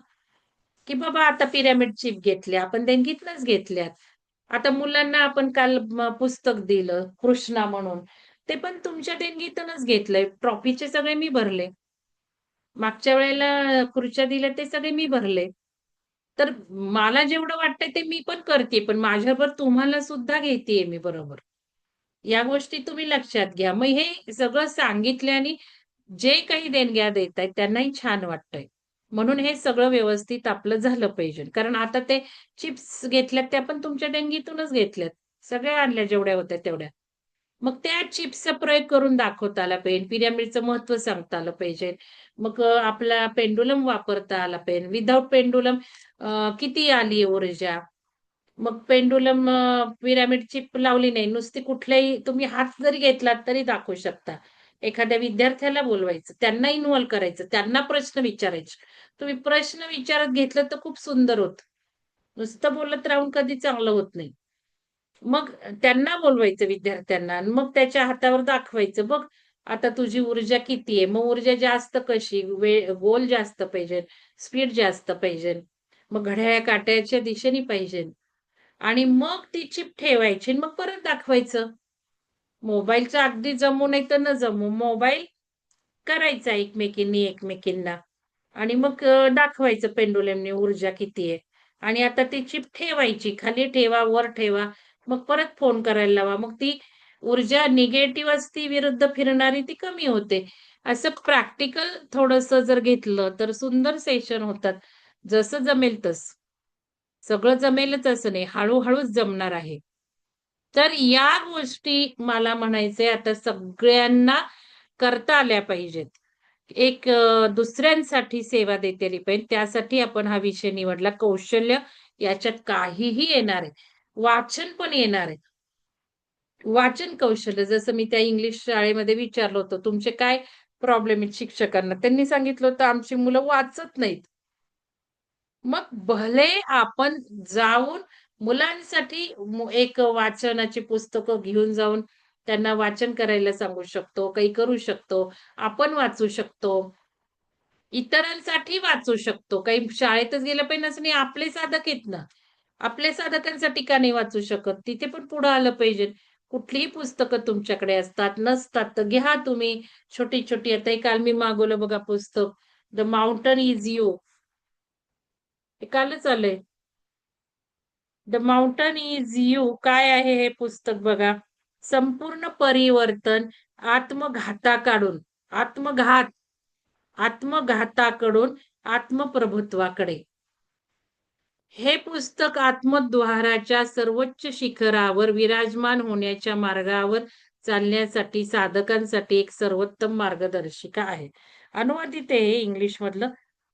A: की बाबा आता पिरॅमिड चिप घेतल्या, आपण देणगीतनच घेतल्यात. आता मुलांना आपण काल पुस्तक दिलं, कृष्णा म्हणून. ते पण तुमच्या देणगीतूनच घेतलंय. ट्रॉफीचे सगळे मी भरले. मागच्या वेळेला खुर्च्या दिल्या ते सगळे मी भरले. तर मला जेवढं वाटतंय ते मी पण करते, पण माझ्याबरोबर तुम्हाला सुद्धा घेतेय मी बरोबर. या गोष्टी तुम्ही लक्षात घ्या. मग हे सगळं सांगितल्याने जे काही देणग्या देतायत त्यांनाही छान वाटतंय. म्हणून हे सगळं व्यवस्थित आपलं झालं पाहिजे. कारण आता ते चिप्स घेतल्यात त्या पण तुमच्या देणगीतूनच घेतल्यात. सगळ्या आणल्या जेवढ्या होत्या तेवढ्या. मग त्या चिप्सचा प्रयोग करून दाखवता आला पाहिजे. पिरॅमिडचं महत्त्व सांगता आलं पाहिजे. मग आपला पेंडुलम वापरता आला पाहिजे. विदाऊट पेंडुलम किती आली ऊर्जा? मग पेंडुलम पिरॅमिड चिप लावली नाही. नुसती कुठल्याही तुम्ही हात जरी घेतलात तरी दाखवू शकता. एखाद्या विद्यार्थ्याला बोलवायचं, त्यांना इन्व्हॉल्व करायचं, त्यांना प्रश्न विचारायचे. तुम्ही प्रश्न विचारत घेतलं तर खूप सुंदर होतं. नुसतं बोलत राहून कधी चांगलं होत नाही. मग त्यांना बोलवायचं विद्यार्थ्यांना आणि मग त्याच्या हातावर दाखवायचं, "बघ आता तुझी ऊर्जा किती आहे?" मग ऊर्जा जास्त कशी? गोल जास्त पाहिजे, स्पीड जास्त पाहिजे. मग घड्याळ्या काट्याच्या दिशेने पाहिजे. आणि मग ती चिप ठेवायची आणि मग परत दाखवायचं. मोबाईलचं अगदी जमू नाही तर न जमू. मोबाईल करायचा एकमेकींना आणि मग दाखवायचं पेंडुलमने ऊर्जा किती आहे. आणि आता ती चिप ठेवायची. खाली ठेवा, वर ठेवा. मग परत फोन करायला लावा. मग ती ऊर्जा निगेटिव्ह असती विरुद्ध फिरणारी ती कमी होते. असं प्रॅक्टिकल थोडंसं जर घेतलं तर सुंदर सेशन होतात. जसं जमेल तसं. सगळं जमेलच असं नाही, हळू-हळूच जमणार आहे. तर या गोष्टी मला म्हणायचंय आता सगळ्यांना करता आल्या पाहिजेत. एक दुसऱ्यांसाठी सेवा देतेली पाहिजे. त्यासाठी आपण हा विषय निवडला. कौशल्य याच्यात काहीही येणार आहे. वाचन पण येणार आहे. वाचन कौशल्य जसं मी त्या इंग्लिश शाळेमध्ये विचारलं होतं, तुमचे काय प्रॉब्लेम आहेत शिक्षकांना? त्यांनी सांगितलं होतं, आमची मुलं वाचत नाहीत. मग भले आपण जाऊन मुलांसाठी एक वाचनाची पुस्तकं घेऊन जाऊन त्यांना वाचन करायला सांगू शकतो, काही करू शकतो. आपण वाचू शकतो. इतरांसाठी वाचू शकतो. काही शाळेतच गेलं पाहिजे असं नाही. आपले साधक आहेत ना. आपल्या साधकांसाठी का नाही वाचू शकत? तिथे पण पुढं आलं पाहिजे. कुठलीही पुस्तकं तुमच्याकडे असतात, नसतात तर घ्या तुम्ही. छोटी-छोटी आता हे काल मी मागवलं बघा पुस्तक, द माउंटन इज यू. हे कालच आलंय. द माउंटन इज यू काय आहे हे पुस्तक बघा. संपूर्ण परिवर्तन आत्मघाताकडून आत्मघात आत्मघाताकडून आत्मप्रभुत्वाकडे. हे पुस्तक आत्मद्वाराच्या सर्वोच्च शिखरावर विराजमान होण्याच्या मार्गावर चालण्यासाठी साधकांसाठी एक सर्वोत्तम मार्गदर्शिका आहे. अनुवादित आहे हे इंग्लिशमधलं.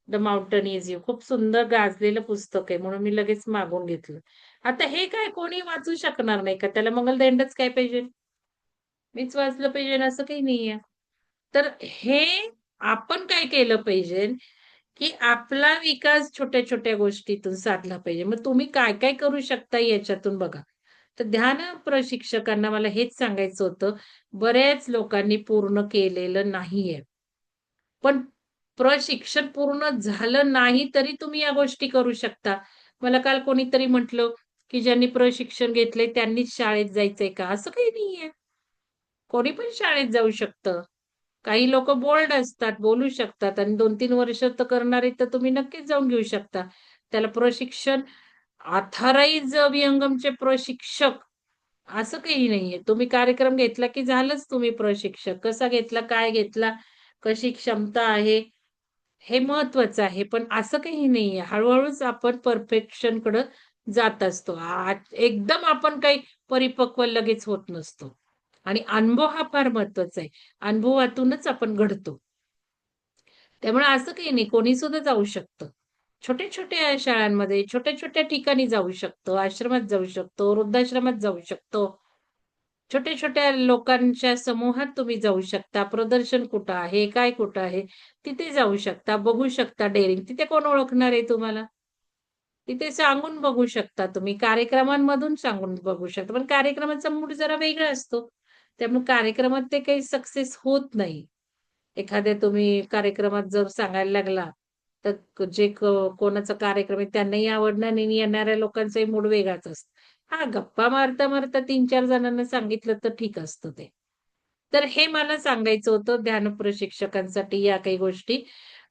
A: The mountain is you. खूप सुंदर गाजलेलं पुस्तक आहे म्हणून मी लगेच मागवून घेतलं. आता हे काय कोणी वाचू शकणार नाही का? त्याला मंगलदंडच काय पाहिजे? मीच वाचलं पाहिजे असं काही नाहीये. तर हे आपण काय केलं पाहिजे, की आपला विकास छोट्या-छोट्या गोष्टीतून साधला पाहिजे. मग तुम्ही काय-काय करू शकता याच्यातून बघा. तर ध्यान प्रशिक्षकांना मला हेच सांगायचं होतं, बऱ्याच लोकांनी पूर्ण केलेलं नाहीये. पण प्रशिक्षण पूर्ण झालं नाही तरी तुम्ही या गोष्टी करू शकता. मला काल कोणीतरी म्हटलं, की ज्यांनी प्रशिक्षण घेतलंय त्यांनीच शाळेत जायचंय का? असं काही नाहीये. कोणी पण शाळेत जाऊ शकतं. काही लोकं बोल्ड असतात, बोलू शकतात आणि 2-3 वर्ष तर करणारे तर तुम्ही नक्कीच जाऊन घेऊ शकता. त्याला प्रशिक्षण ऑथराइज विहंगमचे प्रशिक्षक असं काही नाहीये. तुम्ही कार्यक्रम घेतला की झालंच तुम्ही प्रशिक्षक. कसा घेतला, काय घेतला, कशी क्षमता आहे, हे महत्वाचं आहे. पण असं काही नाहीये. हळू-हळूच आपण परफेक्शनकडे जात असतो. एकदम आपण काही परिपक्व लगेच होत नसतो. आणि अनुभव हा फार महत्वाचा आहे. अनुभवातूनच आपण घडतो. त्यामुळे असं काही नाही, कोणी सुद्धा जाऊ शकतं. छोट्या-छोट्या शाळांमध्ये, छोट्या-छोट्या ठिकाणी जाऊ शकतो, आश्रमात जाऊ शकतो, वृद्धाश्रमात जाऊ शकतो. छोट्या-छोट्या लोकांच्या समूहात तुम्ही जाऊ शकता. प्रदर्शन कुठं आहे, काय कुठं आहे, तिथे जाऊ शकता, बघू शकता डेअरिंग. तिथे कोण ओळखणार आहे तुम्हाला? तिथे सांगून बघू शकता तुम्ही. कार्यक्रमांमधून सांगून बघू शकता. पण कार्यक्रमाचा मूड जरा वेगळा असतो. त्यामुळे कार्यक्रमात ते काही सक्सेस होत नाही. एखाद्या तुम्ही कार्यक्रमात जर सांगायला लागला, तर जे कोणाचा कार्यक्रम आहे त्यांनाही आवडणार नाही आणि येणाऱ्या लोकांचाही मूड वेगळाच असतो. हां, गप्पा मारता-मारता 3-4 जणांना सांगितलं तर ठीक असतं ते. तर हे मला सांगायचं होतं ध्यान प्रशिक्षकांसाठी या काही गोष्टी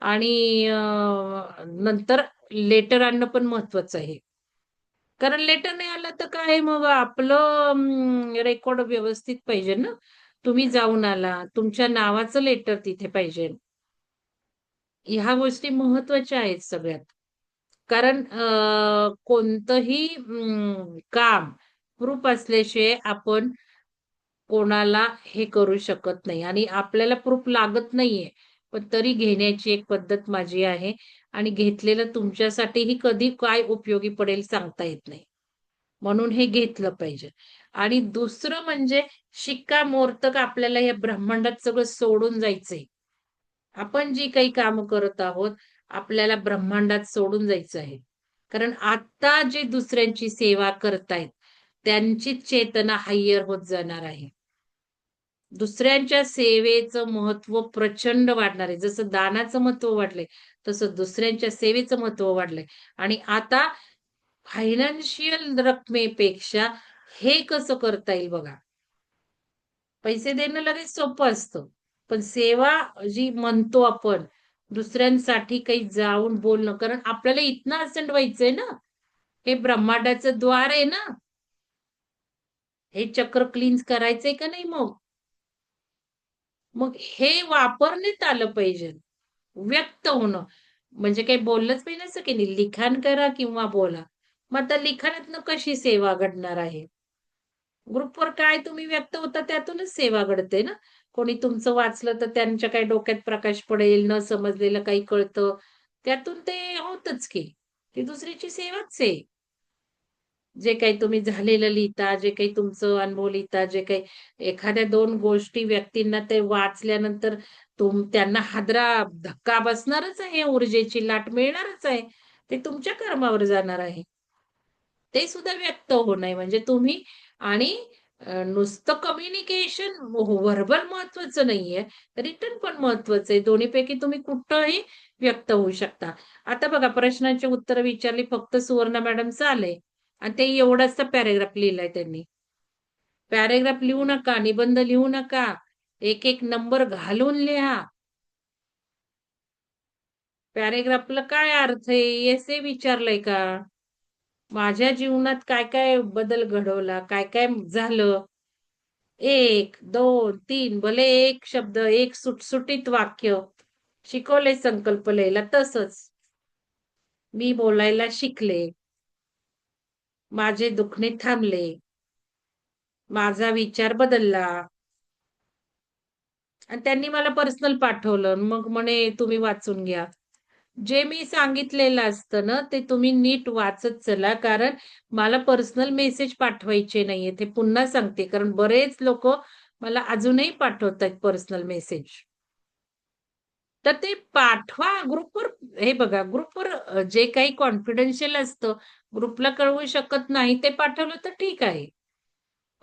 A: आणि नंतर लेटर आणणं पण महत्वाचं आहे. कारण लेटर नाही आलं तर काय मग आपलं रेकॉर्ड व्यवस्थित पाहिजे ना. तुम्ही जाऊन आला, तुमच्या नावाचं लेटर तिथे पाहिजे. ह्या गोष्टी महत्त्वाच्या आहेत सगळ्यात. कारण कोणतंही काम प्रूफ असल्याशिवाय आपण कोणाला हे करू शकत नाही आणि आपल्याला प्रूफ लागत नाहीये. पण तरी घेण्याची एक पद्धत माझी आहे आणि घेतलेलं तुमच्यासाठीही कधी काय उपयोगी पडेल सांगता येत नाही. म्हणून हे घेतलं पाहिजे. आणि दुसरं म्हणजे शिक्कामोर्तक आपल्याला या ब्रह्मांडात सगळं सोडून जायचंय. आपण जी काही कामं करत आहोत, आपल्याला ब्रह्मांडात सोडून जायचं आहे. कारण आता जे दुसऱ्यांची सेवा करतायत, त्यांचीच चेतना हाय्यर होत जाणार आहे. दुसऱ्यांच्या सेवेचं महत्त्व प्रचंड वाढणार आहे. जसं दानाचं महत्त्व वाढलंय, तसं दुसऱ्यांच्या सेवेचं महत्त्व वाढलंय. आणि आता फायनान्शियल रकमेपेक्षा हे कसं करता येईल बघा. पैसे देणं लगेच सोपं असतं. पण सेवा जी म्हणतो आपण, दुसऱ्यांसाठी काही जाऊन बोलणं, कारण आपल्याला इथनं असेंड व्हायचंय ना. हे ब्रह्मांडाचं द्वार आहे ना. हे चक्र क्लीन्स करायचंय का नाही मग? मग हे वापरण्यात आलं पाहिजे. व्यक्त होणं. म्हणजे काही बोललंच पाहिजे असं की नाही. लिखाण करा किंवा बोला. मग आता लिखाणातनं कशी सेवा घडणार आहे? ग्रुपवर काय तुम्ही व्यक्त होता त्यातूनच सेवा घडते ना. कोणी तुमचं वाचलं तर त्यांच्या काही डोक्यात प्रकाश पडेल, न समजलेलं काही कळतं. त्यातून ते होतच की. ती दुसऱ्याची सेवाच आहे. जे काही तुम्ही झालेलं लिहिता, जे काही तुमचं अनुभव लिहिता, जे काही एखाद्या 2 गोष्टी व्यक्तींना ते वाचल्यानंतर त्यांना हादरा धक्का बसणारच आहे, ऊर्जेची लाट मिळणारच आहे. ते तुमच्या कर्मावर जाणार आहे. ते सुद्धा व्यक्त होणं म्हणजे तुम्ही आणि नुसतं कम्युनिकेशन व्हर्बल महत्वाचं नाहीये, रिटन पण महत्वाचं आहे. दोन्हीपैकी तुम्ही कुठंही व्यक्त होऊ शकता. आता बघा प्रश्नांची उत्तरं विचारली फक्त सुवर्णा मॅडमचं आलंय आणि ते एवढासा पॅराग्राफ लिहिलाय त्यांनी. पॅराग्राफ लिहू नका, निबंध लिहू नका. एक-एक नंबर घालून लिहा. पॅराग्राफला काय अर्थ आहे? एसे विचारलंय का? माझ्या जीवनात काय-काय बदल घडवला, काय-काय झालं? 1, 2, 3 भले एक शब्द, एक सुटसुटीत वाक्य. शिकवलंय संकल्प लिहायला तसंच. मी बोलायला शिकले. माझे दुखणे थांबले. माझा विचार बदलला. आणि त्यांनी मला पर्सनल पाठवलं. मग म्हणे तुम्ही वाचून घ्या. जे मी सांगितलेलं असतं ना, ते तुम्ही नीट वाचत चला. कारण मला पर्सनल मेसेज पाठवायचे नाहीये. ते पुन्हा सांगते. कारण बरेच लोकं मला अजूनही पाठवतायत पर्सनल मेसेज. तर ते पाठवा ग्रुपवर. हे बघा ग्रुपवर जे काही कॉन्फिडेन्शियल असतं, ग्रुपला कळवू शकत नाही, ते पाठवलं तर ठीक आहे.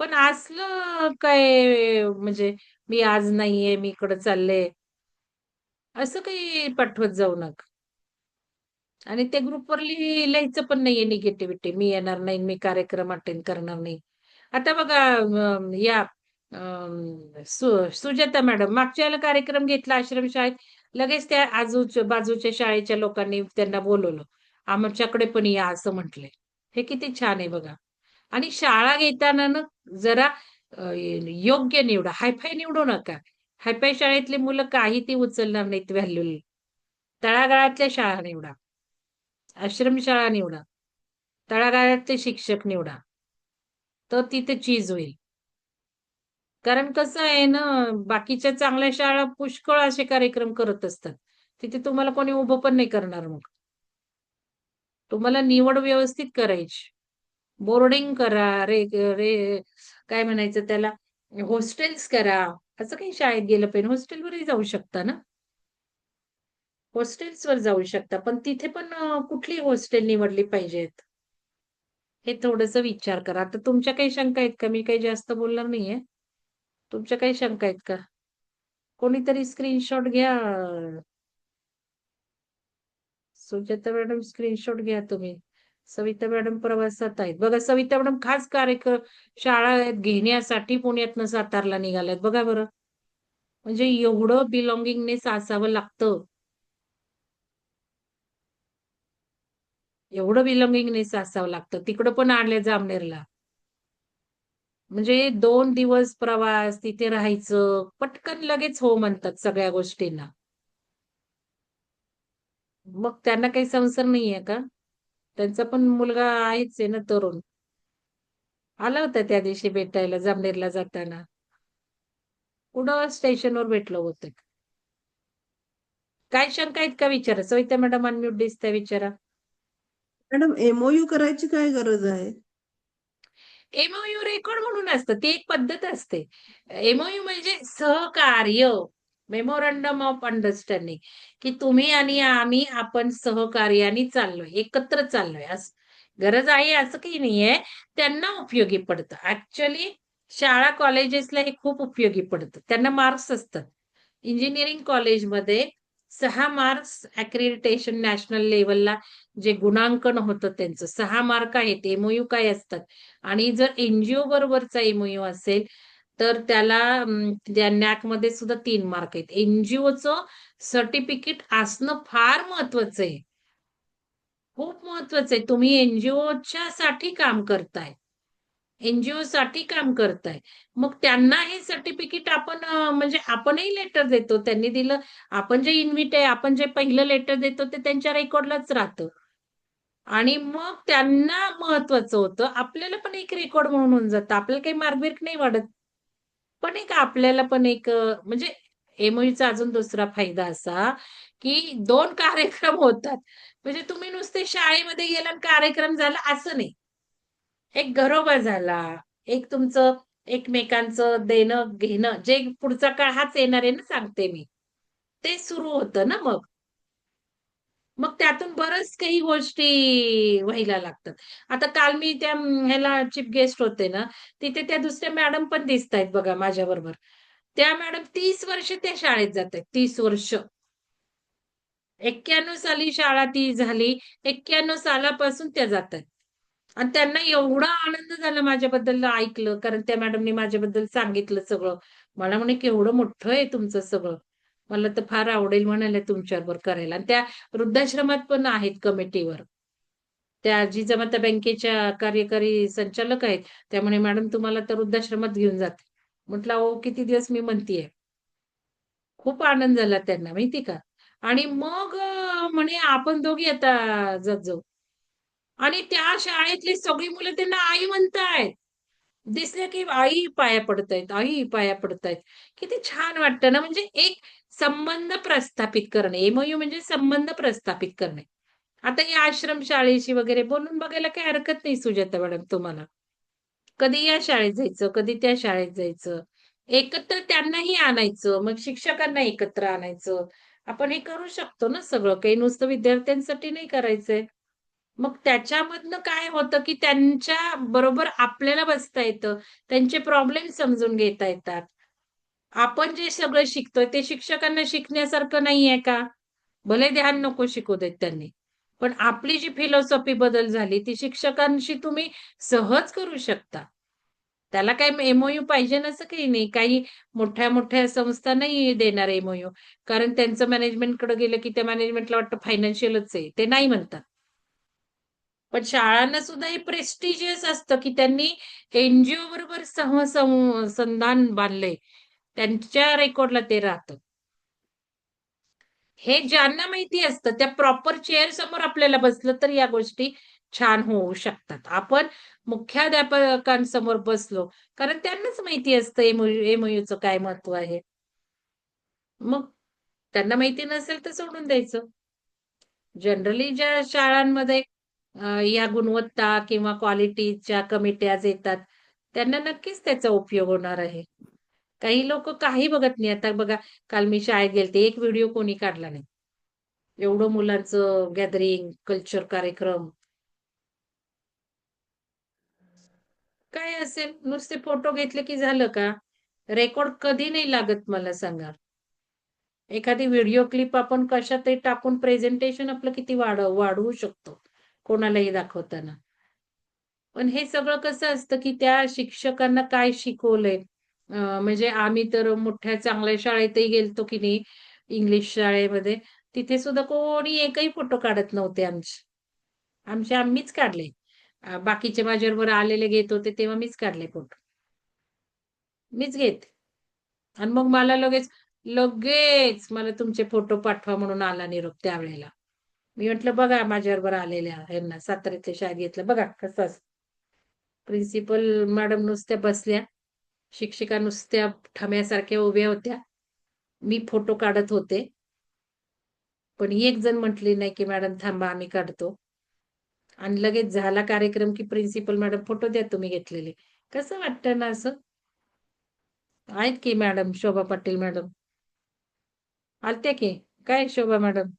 A: पण असलं काय म्हणजे मी आज नाहीये, मी इकडं चालले, असं काही पाठवत जाऊ नका. आणि ते ग्रुपवर लिहायचं पण नाहीये निगेटिव्हिटी. मी येणार नाही, मी कार्यक्रम अटेंड करणार नाही. आता बघा या सुजाता मॅडम मागच्या वेळेला कार्यक्रम घेतला आश्रमशाळेत. लगेच त्या बाजूच्या शाळेच्या लोकांनी त्यांना बोलवलं. आमच्याकडे पण या असं म्हटले. हे किती छान आहे बघा. आणि शाळा घेताना ना जरा योग्य निवडा. हाय निवडू नका. हाय शाळेतली मुलं काही ती उचलणार नाहीत व्हॅल्यू. तळागाळातल्या शाळा निवडा. आश्रमशाळा निवडा. तळागाळातले शिक्षक निवडा. तर तिथे चीज होईल. कारण कसं आहे ना, बाकीच्या चांगल्या शाळा पुष्कळ असे कार्यक्रम करत असतात. तिथे तुम्हाला कोणी उभं पण नाही करणार मग. तुम्हाला निवड व्यवस्थित करायची. बोर्डिंग करा, काय म्हणायचं त्याला, हॉस्टेल्स करा. असं काही शाळेत गेलं पाहिजे. हॉस्टेलवरही जाऊ शकता ना. हॉस्टेल्सवर जाऊ शकता. पण तिथे पण कुठली हॉस्टेल निवडली पाहिजेत? हे थोडंसं विचार करा. आता तुमच्या काही शंका आहेत का? मी काही जास्त बोलणार नाहीये. तुमच्या काही शंका आहेत का? कोणीतरी स्क्रीनशॉट घ्या. सुजाता मॅडम स्क्रीनशॉट घ्या तुम्ही. सविता मॅडम प्रवासात आहेत. बघा सविता मॅडम खास कार्यक्रम शाळा घेण्यासाठी पुण्यातनं सातारला निघाल्यात. बघा बरं. म्हणजे एवढं बिलॉंगिंगनेस असावं लागतं. एवढं बिलॉंगिंगनेस असावं लागतं. तिकडं पण आल्या जामनेरला. म्हणजे 2 दिवस प्रवास, तिथे राहायचं. पटकन लगेच हो म्हणतात सगळ्या गोष्टींना. मग त्यांना काही संसार नाहीये का? त्यांचा पण मुलगा आहेच आहे ना तरुण. आला होता त्या दिवशी भेटायला जामनेरला जाताना. कुठं स्टेशनवर भेटलं होतं. काय शंका आहेत का विचारा? सविता मॅडम अनम्यूट दिसताय विचारा.
C: मॅडम एमओयू करायची काय गरज आहे?
A: एमओयू रेकॉर्ड म्हणून असतं. ती एक पद्धत असते. एमओयू म्हणजे सहकार्य. Memorandum of understanding. की तुम्ही आणि आम्ही आपण सहकार्याने चाललोय, एकत्र चाललोय. असं गरज आहे असं काही नाहीये. त्यांना उपयोगी पडतं. ऍक्च्युअली शाळा कॉलेजेसला हे खूप उपयोगी पडतं. त्यांना मार्क्स असतात. इंजिनिअरिंग कॉलेजमध्ये 6 मार्क्स अक्रेडिटेशन नॅशनल लेव्हलला जे गुणांकन होतं त्यांचं 6 मार्क आहेत. एमओयू काय असतात? आणि जर एनजीओ बरोबरचा एमओयू असेल, तर त्याला त्या नॅकमध्ये सुद्धा 3 मार्क आहेत. एनजीओचं सर्टिफिकेट असणं फार महत्वाचं आहे. खूप महत्वाचं आहे. तुम्ही एनजीओच्या साठी काम करताय. एनजीओ साठी काम करताय. मग त्यांना हे सर्टिफिकेट आपण म्हणजे आपणही लेटर देतो. त्यांनी दिलं. आपण जे आपण जे पहिलं लेटर देतो ते त्यांच्या रेकॉर्डलाच राहतं. आणि मग त्यांना महत्वाचं होतं. आपल्याला पण एक रेकॉर्ड म्हणून होऊन जातं. आपल्याला काही मार्कबिर्क नाही वाढत. पण एक आपल्याला पण एक म्हणजे एमओयूचा अजून दुसरा फायदा असा, की 2 कार्यक्रम होतात. म्हणजे तुम्ही नुसते शाळेमध्ये गेला आणि कार्यक्रम झाला असं नाही. एक घरोबा झाला. एक तुमचं एकमेकांचं देणं-घेणं जे पुढचा काळ हाच येणार आहे ना सांगते मी. ते सुरू होतं ना मग. मग त्यातून बरंच काही गोष्टी व्हायला लागतात. आता काल मी त्या ह्याला चीफ गेस्ट होते ना, तिथे त्या दुसऱ्या मॅडम पण दिसतायत बघा माझ्याबरोबर. त्या मॅडम 30 वर्ष त्या शाळेत जातायत. 30 वर्ष. 91 साली शाळा ती झाली. 91 सालापासून त्या जातायत. आणि त्यांना एवढा आनंद झाला माझ्याबद्दल ऐकलं, कारण त्या मॅडमनी माझ्याबद्दल सांगितलं सगळं. मला म्हणे, "केवढं मोठं आहे तुमचं सगळं. मला तर फार आवडेल म्हणाले तुमच्याबरोबर करायला." आणि त्या वृद्धाश्रमात पण आहेत कमिटीवर. त्या जिजामाता बँकेच्या कार्यकारी संचालक आहेत. त्यामुळे "मॅडम तुम्हाला तर वृद्धाश्रमात घेऊन जाते." म्हटलं, "अहो किती दिवस मी म्हणतीये." खूप आनंद झाला त्यांना माहिती का? आणि मग म्हणे, "आपण दोघी आता जात जाऊ." आणि त्या शाळेतली सगळी मुलं त्यांना आई म्हणतायत. दिसल्या की आई पाया पडतायत, आई पाया पडतायत. किती छान वाटतं ना, म्हणजे एक संबंध प्रस्थापित करणे. एमओयू म्हणजे संबंध प्रस्थापित करणे. आता या आश्रम शाळेशी वगैरे बोलून बघायला काही हरकत नाही सुजाता मॅडम तुम्हाला. कधी या शाळेत जायचं, कधी त्या शाळेत जायचं. एकत्र त्यांनाही आणायचं, मग शिक्षकांना एकत्र आणायचं. आपण हे करू शकतो ना सगळं. काही नुसतं विद्यार्थ्यांसाठी नाही करायचंय. मग त्याच्यामधनं काय होतं, की त्यांच्या बरोबर आपल्याला बसता येतं. त्यांचे प्रॉब्लेम समजून घेता येतात. आपण जे सगळं शिकतोय ते शिक्षकांना शिकण्यासारखं नाहीये का? भले ध्यान नको शिकू देत त्यांनी. पण आपली जी फिलॉसॉफी बदल झाली ती शिक्षकांशी तुम्ही सहज करू शकता. त्याला काही एम-ओ-यू पाहिजे असं काही नाही. काही मोठ्या-मोठ्या संस्था नाही देणार एम-ओ-यू. कारण त्यांचं मॅनेजमेंटकडे गेलं की त्या मॅनेजमेंटला वाटतं फायनान्शियलच आहे. ते नाही म्हणतात. पण शाळांना सुद्धा हे प्रेस्टिजियस असतं, की त्यांनी एन-जी-ओ बरोबर संधान बांधलंय. त्यांच्या रेकॉर्डला ते राहतं. हे ज्यांना माहिती असतं त्या प्रॉपर चेअर समोर आपल्याला बसलं तर या गोष्टी छान होऊ शकतात. आपण मुख्याध्यापकांसमोर बसलो, कारण त्यांनाच माहिती असतं एम-ओ-यूचं काय महत्व आहे. मग त्यांना माहिती नसेल तर सोडून द्यायचं. जनरली ज्या शाळांमध्ये या गुणवत्ता किंवा क्वालिटीच्या कमिट्याज येतात, त्यांना नक्कीच त्याचा उपयोग होणार आहे. काही लोकं काही बघत नाही. आता बघा, काल मी शाळेत गेलते, एक व्हिडिओ कोणी काढला नाही. एवढं मुलांचं गॅदरिंग, कल्चर कार्यक्रम. काय असेल, नुसते फोटो घेतले की झालं का? रेकॉर्ड कधी नाही लागत मला सांगा. एखादी व्हिडिओ क्लिप आपण कशातही टाकून प्रेझेंटेशन आपलं किती वाढवू शकतो, कोणालाही दाखवताना. पण हे सगळं कसं असतं, की त्या शिक्षकांना काय शिकवलंय. म्हणजे आम्ही तर मोठ्या चांगल्या शाळेतही गेलतो की नाही, इंग्लिश शाळेमध्ये, तिथे सुद्धा कोणी एकही फोटो काढत नव्हते आमचे. आमचे आम्हीच काढले. बाकीचे माझ्याबरोबर आलेले घेत होते तेव्हा मीच काढले फोटो. मीच घेते. आणि मग मला लगेच मला तुमचे फोटो पाठवा म्हणून आला निरोप त्यावेळेला. मी म्हटलं बघा माझ्याबरोबर आलेल्या ह्यांना साताऱ्यातल्या शाळेत घेतलं बघा कसं असतं. प्रिन्सिपल मॅडम नुसत्या बसल्या. शिक्षिका नुसत्या ठम्यासारख्या उभ्या होत्या. मी फोटो काढत होते. पण एक जण म्हटली नाही, की "मॅडम थांबा आम्ही काढतो." आणि लगेच झाला कार्यक्रम, की प्रिन्सिपल मॅडम फोटो द्या तुम्ही घेतलेले. कसं वाटतं ना असं? आहेत की मॅडम शोभा पाटील मॅडम. आलत्या की. काय शोभा मॅडम?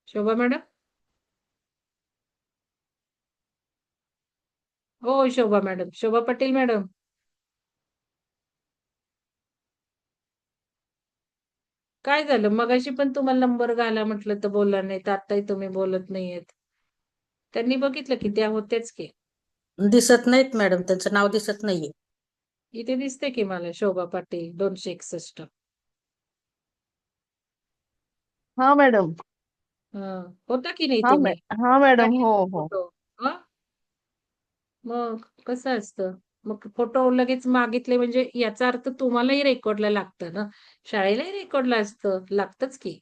A: शोभा मॅडम? हो शोभा मॅडम. शोभा पाटील मॅडम. काय झालं? मगाशी पण तुम्हाला नंबर घाला म्हटलं तर बोलला नाहीत. आत्ताही तुम्ही बोलत नाहीयेत. त्यांनी बघितलं की त्या होत्याच की.
B: दिसत नाहीत मॅडम, त्यांचं नाव दिसत नाहीये.
A: इथे दिसते की मला शोभा पाटील 261.
D: हा मॅडम.
A: होता की नाही तुम्ही?
D: हा मॅडम,
A: काढले
D: हो हो.
A: फोटो. हं? मग कसं असतं? मग फोटो लगेच मागितले म्हणजे याचा अर्थ तुम्हालाही रेकॉर्डला लागतं ना. शाळेलाही रेकॉर्डला असतं. लागतंच की.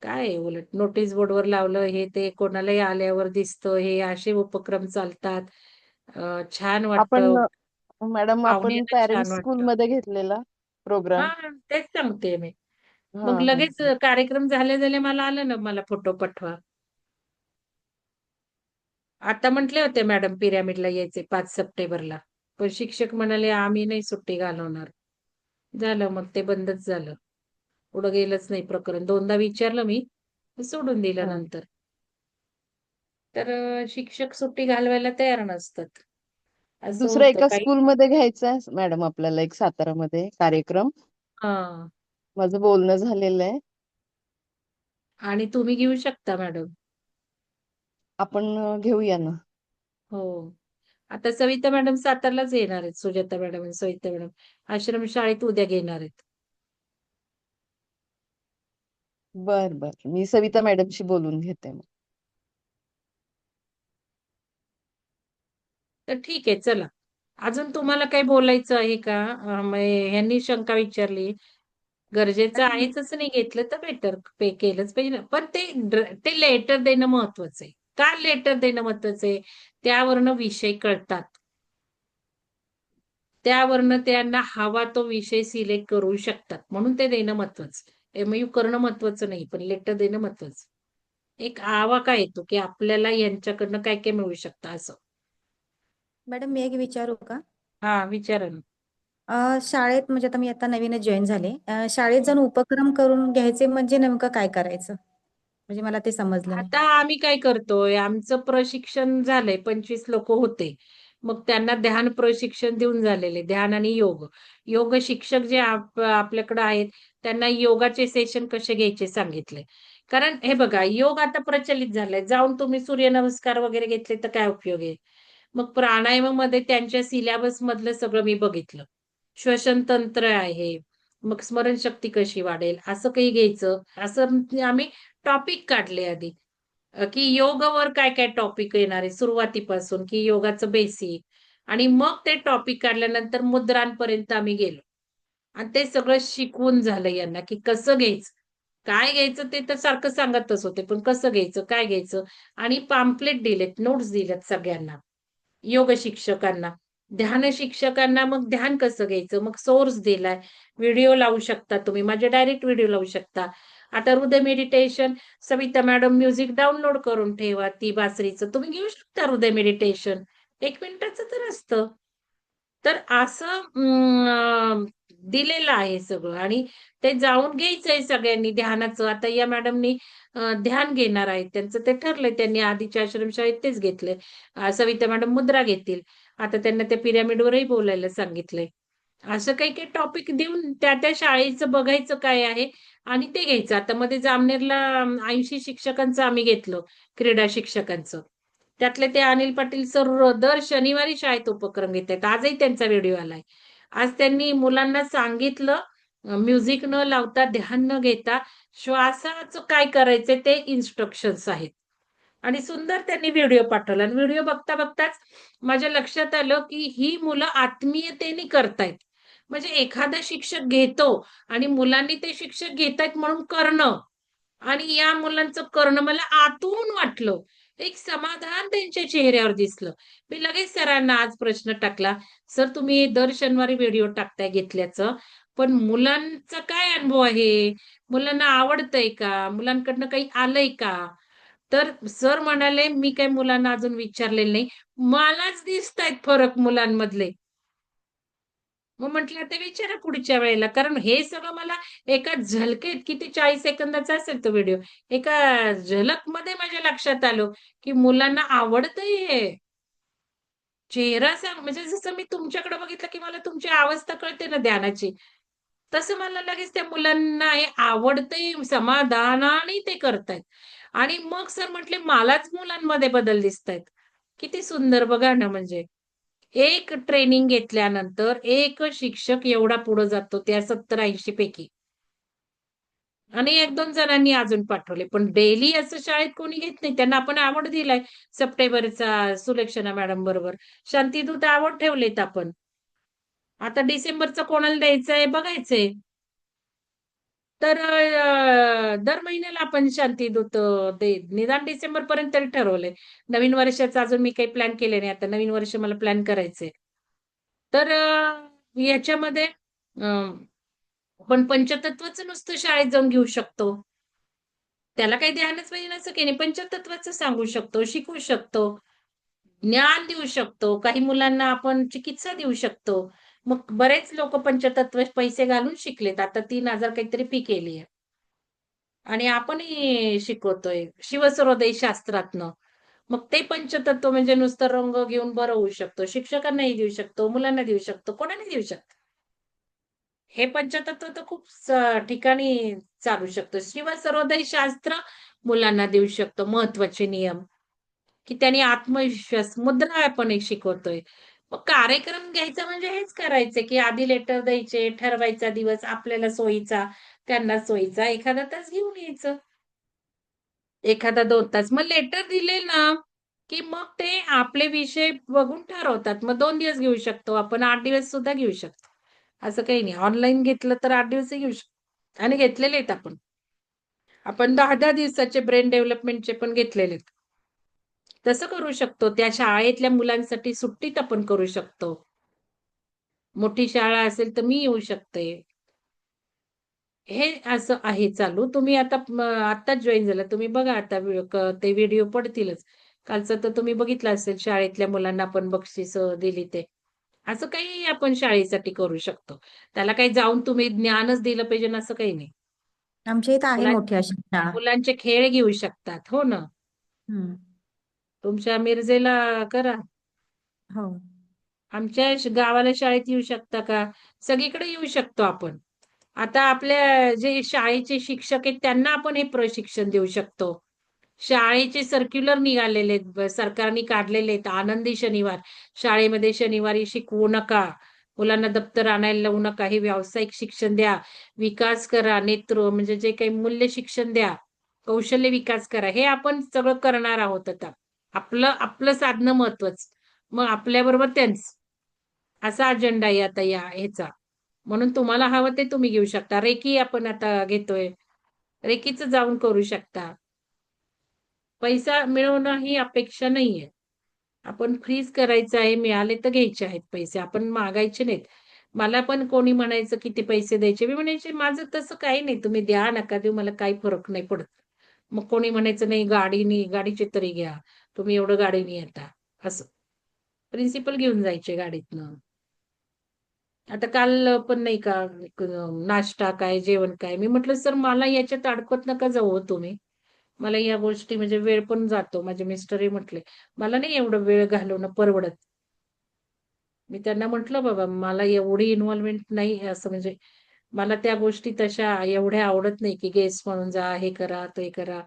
A: काय आहे उलट नोटीस बोर्डवर लावलं हे ते कोणालाही आल्यावर दिसतं. हे असे उपक्रम चालतात. छान
D: आपण
A: वाटतं.
D: मॅडम आपण
A: पाहुण्यांना छान
D: पॅरेंट्स स्कूल
A: वाटतं.
D: मध्ये घेतलेला प्रोग्राम.
A: हां, तेच सांगते मी.
D: हा
A: मग
D: हा
A: लगेच कार्यक्रम झाल्या मला आलं ना मला फोटो पाठवा. आता म्हटले होते मॅडम पिरॅमिडला यायचे 5 सप्टेंबरला. पण शिक्षक म्हणाले, "आम्ही नाही सुट्टी घालवणार." झालं मग ते बंदच झालं. पुढं गेलंच नाही प्रकरण. दोनदा विचारलं मी, सोडून दिलं
D: हा.
A: नंतर. तर शिक्षक सुट्टी घालवायला तयार नसतात. असं
D: दुसऱ्या
A: होतं
D: एका
A: काही
D: स्कूल मध्ये घ्यायचा आहे मॅडम आपल्याला, एक सातारामध्ये कार्यक्रम.
A: हां.
D: माझं बोलणं झालेलं आहे.
A: आणि तुम्ही घेऊ शकता मॅडम.
D: आपण घेऊया ना.
A: हो. आता सविता मॅडम सातारलाच येणार आहेत. सुजाता मॅडम आणि सविता मॅडम. आश्रमशाळेत उद्या घेणार आहेत.
D: बर बर, मी सविता मॅडमशी बोलून घेते मग.
A: तर ठीक आहे चला. अजून तुम्हाला काही बोलायचं आहे का? मग ह्यांनी शंका विचारली. गरजेचं
B: मॅडम
A: आहेच असं नाही घेतलं तर बेटर पे केलंच पाहिजे ना. पण ते लेटर देणं महत्वाचं आहे. का लेटर देणं महत्वाचं आहे? त्यावरनं विषय कळतात. त्यावरनं त्यांना हवा तो विषय सिलेक्ट करू शकतात. म्हणून ते देणं महत्वाचं. एम-यू करणं महत्वाचं नाही, पण लेटर देणं महत्वाचं. एक आवाका येतो, की आपल्याला यांच्याकडनं काय-काय मिळू शकतं असं.
E: मॅडम मी एक विचारू का?
A: हां, विचारा ना.
E: शाळेत म्हणजे आता मी नवीनच जॉईन झाले. शाळेत जाऊन उपक्रम करून घ्यायचे म्हणजे नेमकं काय करायचं? म्हणजे मला ते समजलं नाही.
A: आता आम्ही काय करतोय, आमचं प्रशिक्षण झालंय, 25 लोक होते. मग त्यांना ध्यान प्रशिक्षण देऊन झालेले, ध्यान आणि योग. योग शिक्षक जे आपल्याकडे आहेत, त्यांना योगाचे सेशन कसे घ्यायचे सांगितले. कारण हे बघा, योग आता प्रचलित झालाय. जाऊन तुम्ही सूर्यनमस्कार वगैरे घेतले तर काय उपयोग आहे? मग प्राणायामामध्ये त्यांच्या सिलॅबस मधलं सगळं मी बघितलं. श्वसन तंत्र आहे, मग स्मरणशक्ती कशी वाढेल, असं काही घ्यायचं. असं आम्ही टॉपिक काढले आधी. की योगावर काय-काय टॉपिक येणार आहे सुरुवातीपासून, की योगाचं बेसिक आणि मग ते टॉपिक काढल्यानंतर मुद्रांपर्यंत आम्ही गेलो. आणि ते सगळं शिकवून झालं यांना, की कसं घ्यायचं? काय घ्यायचं ते तर सारखं सांगतच होते, पण कसं घ्यायचं, काय घ्यायचं? आणि पॅम्फलेट दिलेत, नोट्स दिल्यात सगळ्यांना. योग शिक्षकांना. ध्यान शिक्षकांना मग ध्यान कसं घ्यायचं? मग सोर्स दिलाय. व्हिडिओ लावू शकता तुम्ही. माझे डायरेक्ट व्हिडिओ लावू शकता. आता हृदय meditation Savita madam music download करून ठेवा ती बासरीचं. तुम्ही घेऊ शकता हृदय मेडिटेशन. 1 मिनिटाचं तर असतं. तर असं दिलेलं आहे सगळं आणि ते जाऊन घ्यायचंय सगळ्यांनी ध्यानाचं. आता या मॅडमनी ध्यान घेणार आहेत. त्यांचं ते ठरलंय. त्यांनी आधीच्या आश्रमशाळेत तेच घेतलंय. सविता मॅडम मुद्रा घेतील. आता त्यांना त्या पिरॅमिडवरही बोलायला सांगितलंय. असं काही-काही टॉपिक देऊन त्या शाळेचं बघायचं काय आहे आणि ते घ्यायचं. आता मध्ये जामनेरला 80 शिक्षकांचं आम्ही घेतलं, क्रीडा शिक्षकांचं. त्यातले ते अनिल पाटील सर दर शनिवारी शाळेत उपक्रम घेत आहेत. आजही त्यांचा व्हिडिओ आलाय. आज त्यांनी मुलांना सांगितलं म्युझिक न लावता, ध्यान न घेता श्वासाचं काय करायचंय ते इन्स्ट्रक्शन्स आहेत. आणि सुंदर त्यांनी व्हिडिओ पाठवला आणि व्हिडिओ बघता-बघताच माझ्या लक्षात आलं, की ही मुलं आत्मीयतेने करतायत. म्हणजे एखादा शिक्षक घेतो आणि मुलांनी ते शिक्षक घेतायत म्हणून करणं आणि या मुलांचं करणं मला आतून वाटलं. एक समाधान त्यांच्या चेहऱ्यावर दिसलं. मी लगेच सरांना आज प्रश्न टाकला, "सर तुम्ही दर शनिवारी व्हिडिओ टाकताय घेतल्याचं, पण मुलांचा काय अनुभव आहे? मुलांना आवडतंय का? मुलांकडनं काही आलंय का?" तर सर म्हणाले, "मी काही मुलांना अजून विचारलेलं नाही. मलाच दिसतायत फरक मुलांमधले." मग म्हटलं आता विचारा पुढच्या वेळेला. कारण हे सगळं मला एका झलकेत किती 40 सेकंदाचा असेल तो व्हिडिओ. एका झलकमध्ये माझ्या लक्षात आलं, की मुलांना आवडतंय हे. चेहरा सांग म्हणजे जसं मी तुमच्याकडे बघितलं, की मला तुमची अवस्था कळते ना ध्यानाची. तसं मला लगेच त्या मुलांना हे आवडतंय, समाधानाने ते करतायत. आणि मग सर म्हटले, "मलाच मुलांमध्ये बदल दिसतायत." किती सुंदर बघा ना म्हणजे. एक ट्रेनिंग घेतल्यानंतर एक शिक्षक एवढा पुढे जातो त्या 70-80 पैकी. आणि 1-2 जणांनी अजून पाठवले. पण डेली असं शाळेत कोणी घेत नाही. त्यांना आपण अवॉर्ड दिलाय सप्टेंबरचा सुलक्षणा मॅडम बरोबर. शांतिदूत अवॉर्ड ठेवलेत आपण. आता डिसेंबरचं कोणाला द्यायचंय बघायचंय. तर दर महिन्याला आपण शांतिदूत निदान डिसेंबरपर्यंत तरी ठरवलंय. नवीन वर्षाचा अजून मी काही प्लॅन केले नाही. आता नवीन वर्ष मला प्लॅन करायचंय. तर याच्यामध्ये आपण पंचतत्वाचं नुसतं शाळेत जाऊन घेऊ शकतो. त्याला काही ध्यानच पाहिजे असं काही नाही. पंचतत्वाचं सांगू शकतो, शिकवू शकतो, ज्ञान देऊ शकतो. काही मुलांना आपण चिकित्सा देऊ शकतो. मग बरेच लोकं पंचतत्व पैसे घालून शिकलेत. आता 3,000 काहीतरी फी केली आहे. आणि आपणही शिकवतोय शिवसरोदय शास्त्रातनं. मग ते पंचतत्व म्हणजे नुसतं रंग घेऊन बरं होऊ शकतो. शिक्षकांनाही देऊ शकतो, मुलांना देऊ शकतो, कोणालाही देऊ शकतो. हे पंचतत्व तर खूप ठिकाणी चालू शकतं. शिवसरोदय शास्त्र मुलांना देऊ शकतो. महत्वाचे नियम, की त्यांनी आत्मविश्वास मुद्रा आपण एक शिकवतोय. मग कार्यक्रम घ्यायचा म्हणजे हेच करायचं, की आधी लेटर द्यायचे, ठरवायचा दिवस आपल्याला सोयीचा, त्यांना सोयीचा. एखादा तास घेऊन यायचं. एखादा 2 तास. मग लेटर दिले ना, की मग ते आपले विषय बघून ठरवतात. मग 2 दिवस घेऊ शकतो आपण, 8 दिवस सुद्धा घेऊ शकतो. असं काही नाही. ऑनलाईन घेतलं तर 8 दिवसही घेऊ शकतो आणि घेतलेले आहेत आपण. आपण 10-10 दिवसाचे ब्रेन डेव्हलपमेंटचे पण घेतलेले आहेत. तसं करू शकतो. त्या शाळेतल्या मुलांसाठी सुट्टीत आपण करू शकतो. मोठी शाळा असेल तर मी येऊ शकते. हे असं आहे चालू. तुम्ही आता आत्ताच जॉइन झाला. तुम्ही बघा आता ते व्हिडिओ पडतीलच. कालचं तर तुम्ही बघितलं असेल शाळेतल्या मुलांना आपण बक्षिसं दिली ते. असं काही आपण शाळेसाठी करू शकतो. त्याला काही जाऊन तुम्ही ज्ञानच दिलं पाहिजे असं काही नाही.
E: आमच्या इथं आहे
A: मुलां
E: मोठी अशी शाळा.
A: मुलांचे खेळ घेऊ शकतात. हो ना.
E: हम्म.
A: तुमच्या मिरजेला करा.
E: हो.
A: आमच्या गावाला शाळेत येऊ शकता का? सगळीकडे येऊ शकतो आपण. आता आपल्या जे शाळेचे शिक्षक आहेत त्यांना आपण हे प्रशिक्षण देऊ शकतो. शाळेचे सर्क्युलर निघालेले आहेत, सरकारने काढलेले आहेत. आनंदी शनिवार. शाळेमध्ये शनिवारी शिकवू नका. मुलांना दप्तर आणायला लावू नका. हे व्यावसायिक शिक्षण द्या. विकास करा. म्हणजे जे काही मूल्य शिक्षण द्या. कौशल्य विकास करा. हे आपण सगळं करणार आहोत आता. आपलं आपलं साधनं महत्वाचं. मग आपल्याबरोबर त्यांचं. असा अजेंडा आहे आता या ह्याचा. म्हणून तुम्हाला हवं ते तुम्ही घेऊ शकता. रेकी आपण आता घेतोय. रेकीचं जाऊन करू शकता. पैसा मिळवणं ही अपेक्षा नाहीये. आपण फ्रीज करायचं आहे, मिळाले तर घ्यायचे आहेत पैसे. आपण मागायचे नाहीत. मला पण कोणी म्हणायचं किती पैसे द्यायचे? मी म्हणायचे माझं तसं काही नाही. तुम्ही द्या नका देऊ मला काही फरक नाही पडत. मग कोणी म्हणायचं नाही गाडीची तरी घ्या. तुम्ही एवढं गाडीने येता. असं. प्रिन्सिपल घेऊन जायचे गाडीतनं. आता काल पण नाही का नाश्ता काय, जेवण काय? मी म्हटलं सर मला याच्यात अडकवत नका जाऊ हो तुम्ही. मला या गोष्टी म्हणजे वेळ पण जातो. माझे मिस्टरही म्हटले, "मला नाही एवढं वेळ घालवणं परवडत." मी त्यांना म्हटलं, "बाबा मला एवढी इन्व्हॉल्वमेंट नाही असं म्हणजे मला त्या गोष्टी तशा एवढ्या आवडत नाही, की गेस्ट म्हणून जा, हे करा, ते करा."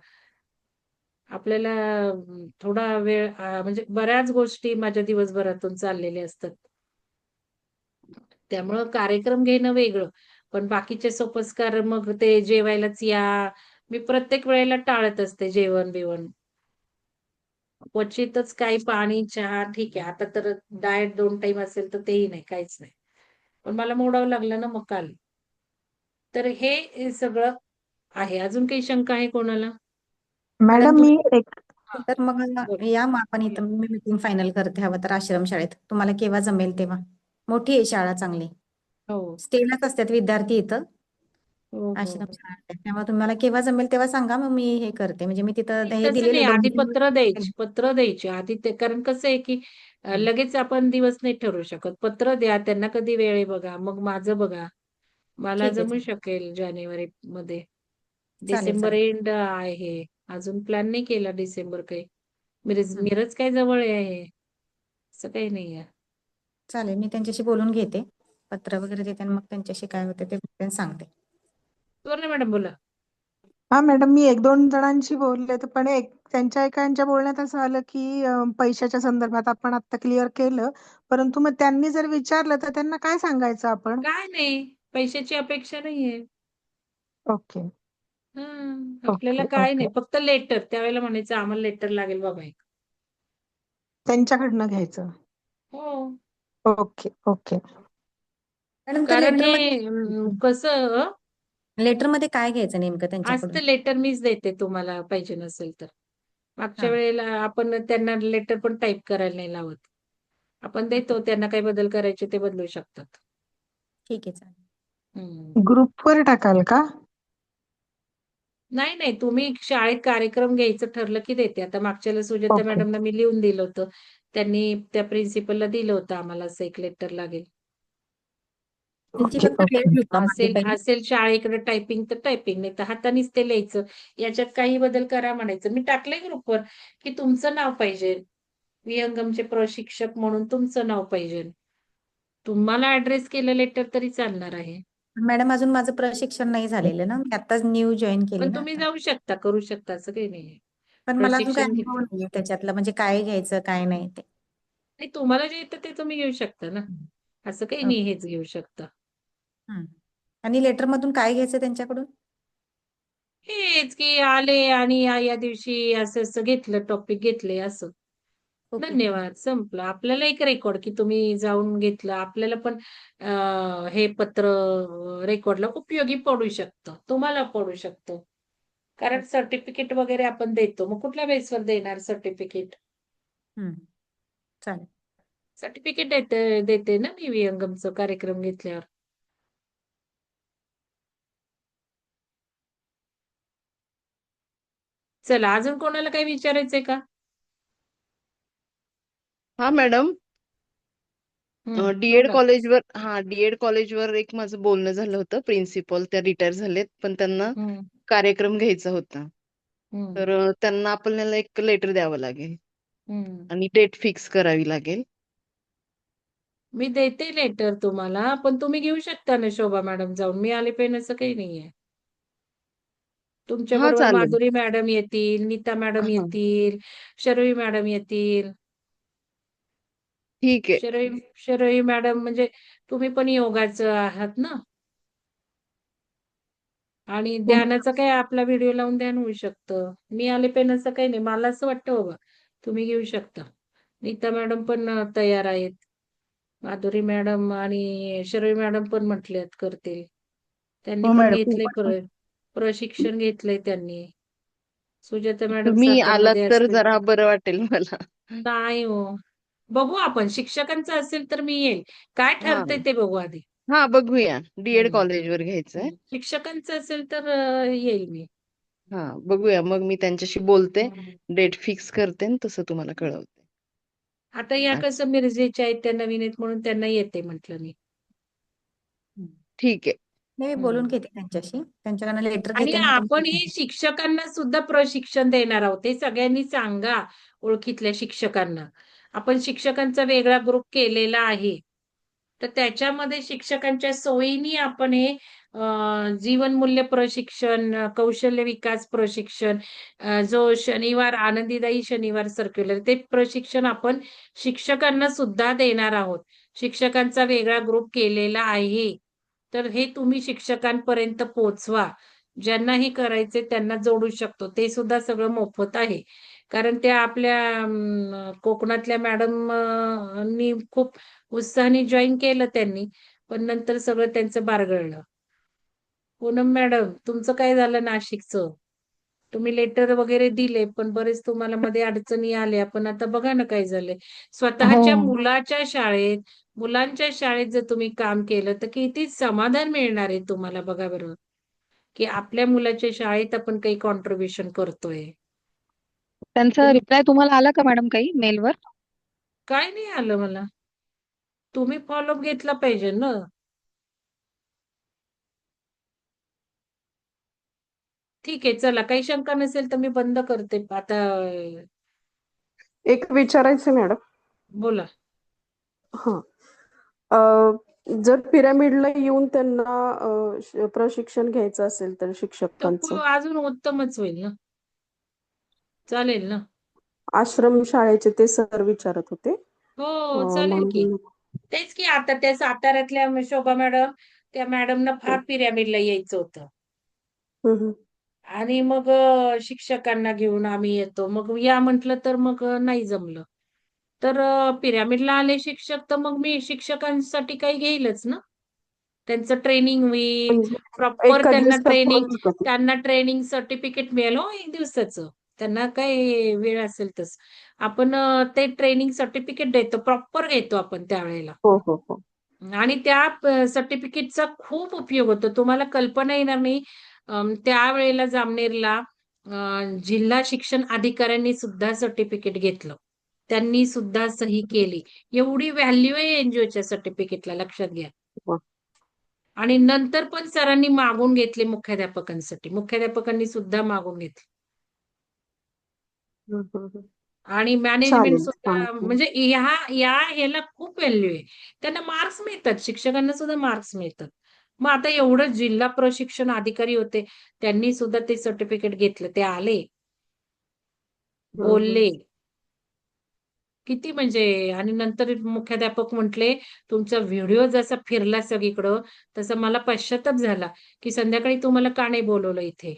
A: आपल्याला थोडा वेळ म्हणजे बऱ्याच गोष्टी माझ्या दिवसभरातून चाललेल्या असतात. त्यामुळं कार्यक्रम घेणं वेगळं. पण बाकीचे सोपस्कार मग ते जेवायलाच या. मी प्रत्येक वेळेला टाळत असते जेवण-बिवण. क्वचितच काही पाणी, चहा ठीक आहे. आता तर डाएट 2 टाईम असेल तर तेही नाही, काहीच नाही. पण मला मोडावं लागलं ना मग काल. तर हे सगळं आहे. अजून काही शंका आहे कोणाला?
E: मॅडम
B: मॅडम मी एक
A: हां,
E: तर मग
A: बोला.
E: या मग आपण इथं मी मीटिंग फायनल करते हवं तर आश्रमशाळेत. तुम्हाला केव्हा जमेल तेव्हा. मोठी आहे शाळा चांगली.
A: हो.
E: स्टेलाच असतात विद्यार्थी इथं
A: हो, हो, हो.
E: आश्रमशाळा आहे. त्यामुळे तुम्हाला केव्हा जमेल तेव्हा सांगा मग मी हे करते. म्हणजे मी तिथं हे
A: तसं नाही,
E: दिलेले
A: आधी
E: 2-3
A: पत्र द्यायची. पत्र द्यायची. आधी ते कारण कसं आहे, की लगेच आपण दिवस नाही ठरवू शकत. पत्र द्या, त्यांना कधी वेळ आहे बघा. मग माझं बघा. मला
E: ठीक आहे
A: जमू शकेल जानेवारीमध्ये.
E: चालेल
A: डिसेंबर
E: चालेल.
A: एंड आहे. अजून प्लॅन नाही केला डिसेंबर काही.
E: हं.
A: मिरज काय जवळ आहे. असं काही नाहीये.
E: चालेल मी त्यांच्याशी बोलून घेते. पत्र वगैरे देते आणि मग त्यांच्याशी काय होते ते सांगते.
A: सुवर्णा मॅडम बोला.
F: हा मॅडम मी 1-2 जणांशी बोलले तर पण त्यांच्या एकांच्या बोलण्यात असं आलं की पैशाच्या संदर्भात आपण आता क्लिअर केलं परंतु मग त्यांनी जर विचारलं तर त्यांना काय सांगायचं आपण?
A: काय नाही, पैशाची अपेक्षा नाहीये.
F: ओके
A: आपल्याला
F: ओके
A: काय
F: ओके
A: नाही. फक्त लेटर. त्यावेळेला म्हणायचं आम्हाला लेटर लागेल बाबा एक.
F: त्यांच्याकडनं घ्यायचं.
A: हो.
F: ओके ओके
E: मॅडम त्या
A: कारण हे
E: लेटरमध्ये
A: कसं
E: लेटरमध्ये काय घ्यायचं नेमकं त्यांच्याकडून?
A: असतं लेटर मीच देते तुम्हाला पाहिजे नसेल तर. मागच्या
E: हां,
A: वेळेला आपण त्यांना लेटर पण टाइप करायला नाही लावत. आपण देतो त्यांना काही बदल करायचे ते बदलू शकतात.
E: ठीक आहे चालेल.
A: हं.
F: ग्रुपवर टाकाल का?
A: नाही, नाही. तुम्ही शाळेत कार्यक्रम घ्यायचं ठरलं की देते. आता मागच्या वेळेला सुजाता
F: ओके
A: मॅडमला मी लिहून दिलं होतं. त्यांनी त्या प्रिन्सिपलला दिलं होतं आम्हाला असं एक लेटर लागेल.
E: त्यांची
F: ओके
E: फक्त वेळ
F: ओके
E: घेऊ का मागे
A: असेल
E: पहिली?
A: असेल शाळेकडे टायपिंग तर टायपिंग, नाही तर हातानेच ते लिहायचं. याच्यात काही बदल करा म्हणायचं. मी टाकलंय ग्रुपवर, की तुमचं नाव पाहिजे. विहंगमचे प्रशिक्षक म्हणून तुमचं नाव पाहिजे. तुम्हाला ॲड्रेस केलं लेटर तरी चालणार आहे.
E: मॅडम अजून माझं प्रशिक्षण नाही झालेलं ना. मी आत्ताच न्यू जॉईन केली
A: पण
E: ना
A: तुम्ही
E: आता.
A: जाऊ शकता, करू शकता असं काही नाहीये.
E: पण मला अजून काही
A: प्रशिक्षण
E: अनुभव
A: घेतलं.
E: नाहीये त्याच्यातलं म्हणजे काय घ्यायचं काय नाही ते.
A: नाही तुम्हाला जे येतं ते तुम्ही घेऊ शकता ना. असं काही नाही
E: ओके.
A: हेच घेऊ शकता.
E: हं. आणि लेटरमधून काय घ्यायचं त्यांच्याकडून?
A: हेच की आले आणि या दिवशी असं-असं घेतलं, टॉपिक घेतले असं.
E: ओके.
A: धन्यवाद. संपलं. आपल्याला एक रेकॉर्ड की तुम्ही जाऊन घेतलं. आपल्याला पण हे पत्र रेकॉर्डला उपयोगी पडू शकतं. तुम्हाला पडू शकतं. कारण
E: ओके.
A: सर्टिफिकेट वगैरे आपण देतो. मग कुठल्या बेसवर देणार सर्टिफिकेट?
E: हं. चालेल.
A: सर्टिफिकेट देते ना मी विहंगमचा कार्यक्रम घेतल्यावर. चला अजून कोणाला काही विचारायचंय का?
D: हा मॅडम डीएड
A: बोला.
D: कॉलेजवर एक माझं बोलणं झालं होतं. प्रिन्सिपल त्या रिटायर झालेत, पण त्यांना
A: हम्म,
D: कार्यक्रम घ्यायचा होता.
A: हम्म,
D: तर त्यांना आपल्याला एक लेटर द्यावं लागेल
A: हम्म.
D: आणि डेट फिक्स करावी लागेल.
A: मी देते लेटर तुम्हाला, पण तुम्ही घेऊ शकता ना शोभा मॅडम जाऊन. मी आले पाहिजे असं काही नाहीये. तुमच्या
D: हा,
A: बरोबर
D: चालेल.
A: माधुरी मॅडम येतील, नीता मॅडम
D: हा,
A: येतील, शर्वी मॅडम येतील.
D: ठीक आहे.
A: शर्वी मॅडम म्हणजे तुम्ही पण योगाचं आहात ना, आणि ध्यानाचा काय आपला व्हिडिओ लावून ध्यान होऊ शकतं. मी आले पाहिजे असं काही नाही. मला असं वाटतं बाबा तुम्ही घेऊ शकता. नीता मॅडम पण तयार आहेत. माधुरी मॅडम आणि शर्वी मॅडम पण म्हटलेत करतील. त्यांनी
B: हो
A: पण
B: मॅडम मी
A: घेतलंय
B: पण
A: प्रशिक्षण घेतलंय त्यांनी. सुजाता मॅडम
D: तुम्ही आलात
A: सातारमध्ये
D: तर
A: असतील.
D: जरा बरं वाटेल मला.
A: नाही हो. बघू आपण, शिक्षकांचं असेल तर मी येईल. काय
D: हा
A: ठरतंय ते बघू आधी.
D: हा, बघूया. डीएड
A: हम्म.
D: कॉलेजवर घ्यायचंय.
A: शिक्षकांचं असेल तर येईल मी.
D: हा, बघूया. मग मी त्यांच्याशी बोलते,
A: हम्म.
D: डेट फिक्स करते आणि तसं तुम्हाला कळवते.
A: आता या
D: अच्छा,
A: कसं मिरजेच्या आहेत, त्या नवीन आहेत म्हणून त्यांना येते म्हटलं मी.
D: ठीक आहे.
E: नाही, मी बोलून
A: हम्म.
E: घेते त्यांच्याशी. त्यांच्याकडनं लेटर
A: आणि
E: घेते आणि मग
A: आपण हे
E: तुमची
A: शिक्षकांना सुद्धा प्रशिक्षण देणार आहोत. हे सगळ्यांनी सांगा ओळखीतल्या शिक्षकांना. आपण शिक्षकांचा वेगळा ग्रुप केलेला आहे. तर त्याच्यामध्ये शिक्षकांच्या सोयीनी आपण हे जीवनमूल्य प्रशिक्षण, कौशल्य विकास प्रशिक्षण, जो शनिवार आनंदीदायी शनिवार सर्क्युलर, ते प्रशिक्षण आपण शिक्षकांना सुद्धा देणार आहोत. शिक्षकांचा वेगळा ग्रुप केलेला आहे. तर हे तुम्ही शिक्षकांपर्यंत पोहोचवा. ज्यांना हे करायचे त्यांना जोडू शकतो. ते सुद्धा सगळं मोफत आहे. कारण त्या आपल्या कोकणातल्या मॅडम नी खूप उत्साहाने जॉईन केलं त्यांनी. पण नंतर सगळं त्यांचं बारगळलं. पूनम मॅडम, तुमचं काय झालं नाशिकचं? तुम्ही लेटर वगैरे दिले, पण बरेच तुम्हाला मध्ये अडचणी आल्या. पण आता बघा ना काय झालंय.
B: हो
A: स्वतःच्या मुलाच्या शाळेत, मुलांच्या शाळेत जर तुम्ही काम केलं, तर किती समाधान मिळणार आहे तुम्हाला बघा बरं. की आपल्या मुलाच्या शाळेत आपण काही कॉन्ट्रीब्युशन करतोय.
G: त्यांचा
A: तुम्ही
G: रिप्लाय तुम्हाला आला का मॅडम काही मेलवर?
A: काय नाही आलं मला. तुम्ही फॉलोअप घेतला पाहिजे ना. ठीक आहे, चला. काही शंका नसेल तर मी बंद करते आता.
H: एक विचारायचं मॅडम.
A: बोला.
H: हा. जर पिरामिडला येऊन त्यांना प्रशिक्षण घ्यायचं असेल तर
A: तर
H: शिक्षकांचं
A: अजून उत्तमच होईल ना. चालेल ना.
H: आश्रम शाळेचे ते सर विचारत होते.
A: हो, चालेल की.
H: म्हणून
A: तेच की आता त्या साताऱ्यातल्या शोभा मॅडम, त्या मॅडमना फार पिरॅमिडला यायचं होतं.
H: हम्म.
A: आणि मग शिक्षकांना घेऊन आम्ही येतो. मग या म्हटलं तर मग नाही जमलं. तर पिरॅमिडला आले शिक्षक, तर मग मी शिक्षकांसाठी काही घेईलच ना. त्यांचं ट्रेनिंग होईल.
H: म्हणजे
A: प्रॉपर
H: एका दिवसात होईल का ते?
A: त्यांना ट्रेनिंग सर्टिफिकेट मिळेल हो 1 दिवसाचं. त्यांना काय वेळ असेल तसं. आपण ते ट्रेनिंग सर्टिफिकेट देतो, प्रॉपर घेतो आपण त्यावेळेला.
H: हो हो हो.
A: आणि त्या सर्टिफिकेटचा खूप उपयोग होतो. तुम्हाला कल्पना येणार नाही. त्यावेळेला जामनेरला जिल्हा शिक्षण अधिकाऱ्यांनी सुद्धा सर्टिफिकेट घेतलं. त्यांनी सुद्धा सही केली. एवढी व्हॅल्यू आहे एनजीओच्या सर्टिफिकेटला, लक्षात घ्या.
H: वा.
A: आणि नंतर पण सरांनी मागून घेतले मुख्याध्यापकांसाठी. मुख्याध्यापकांनी सुद्धा मागून घेतले.
H: हम्म.
A: आणि मॅनेजमेंट
H: चालेल,
A: सुद्धा,
H: चालेल.
A: म्हणजे ह्याला खूप व्हॅल्यू आहे. त्यांना मार्क्स मिळतात, शिक्षकांना सुद्धा मार्क्स मिळतात. मग आता एवढं जिल्हा प्रशिक्षण अधिकारी होते, त्यांनी सुद्धा ते सर्टिफिकेट घेतलं. ते आले,
H: हम्म.
A: बोलले. किती म्हणजे. आणि नंतर मुख्याध्यापक म्हटले, तुमचा व्हिडिओ जसा फिरला सगळीकडं, तसा मला पश्चाताप झाला, की संध्याकाळी तुम्हाला का नाही बोलवलं इथे.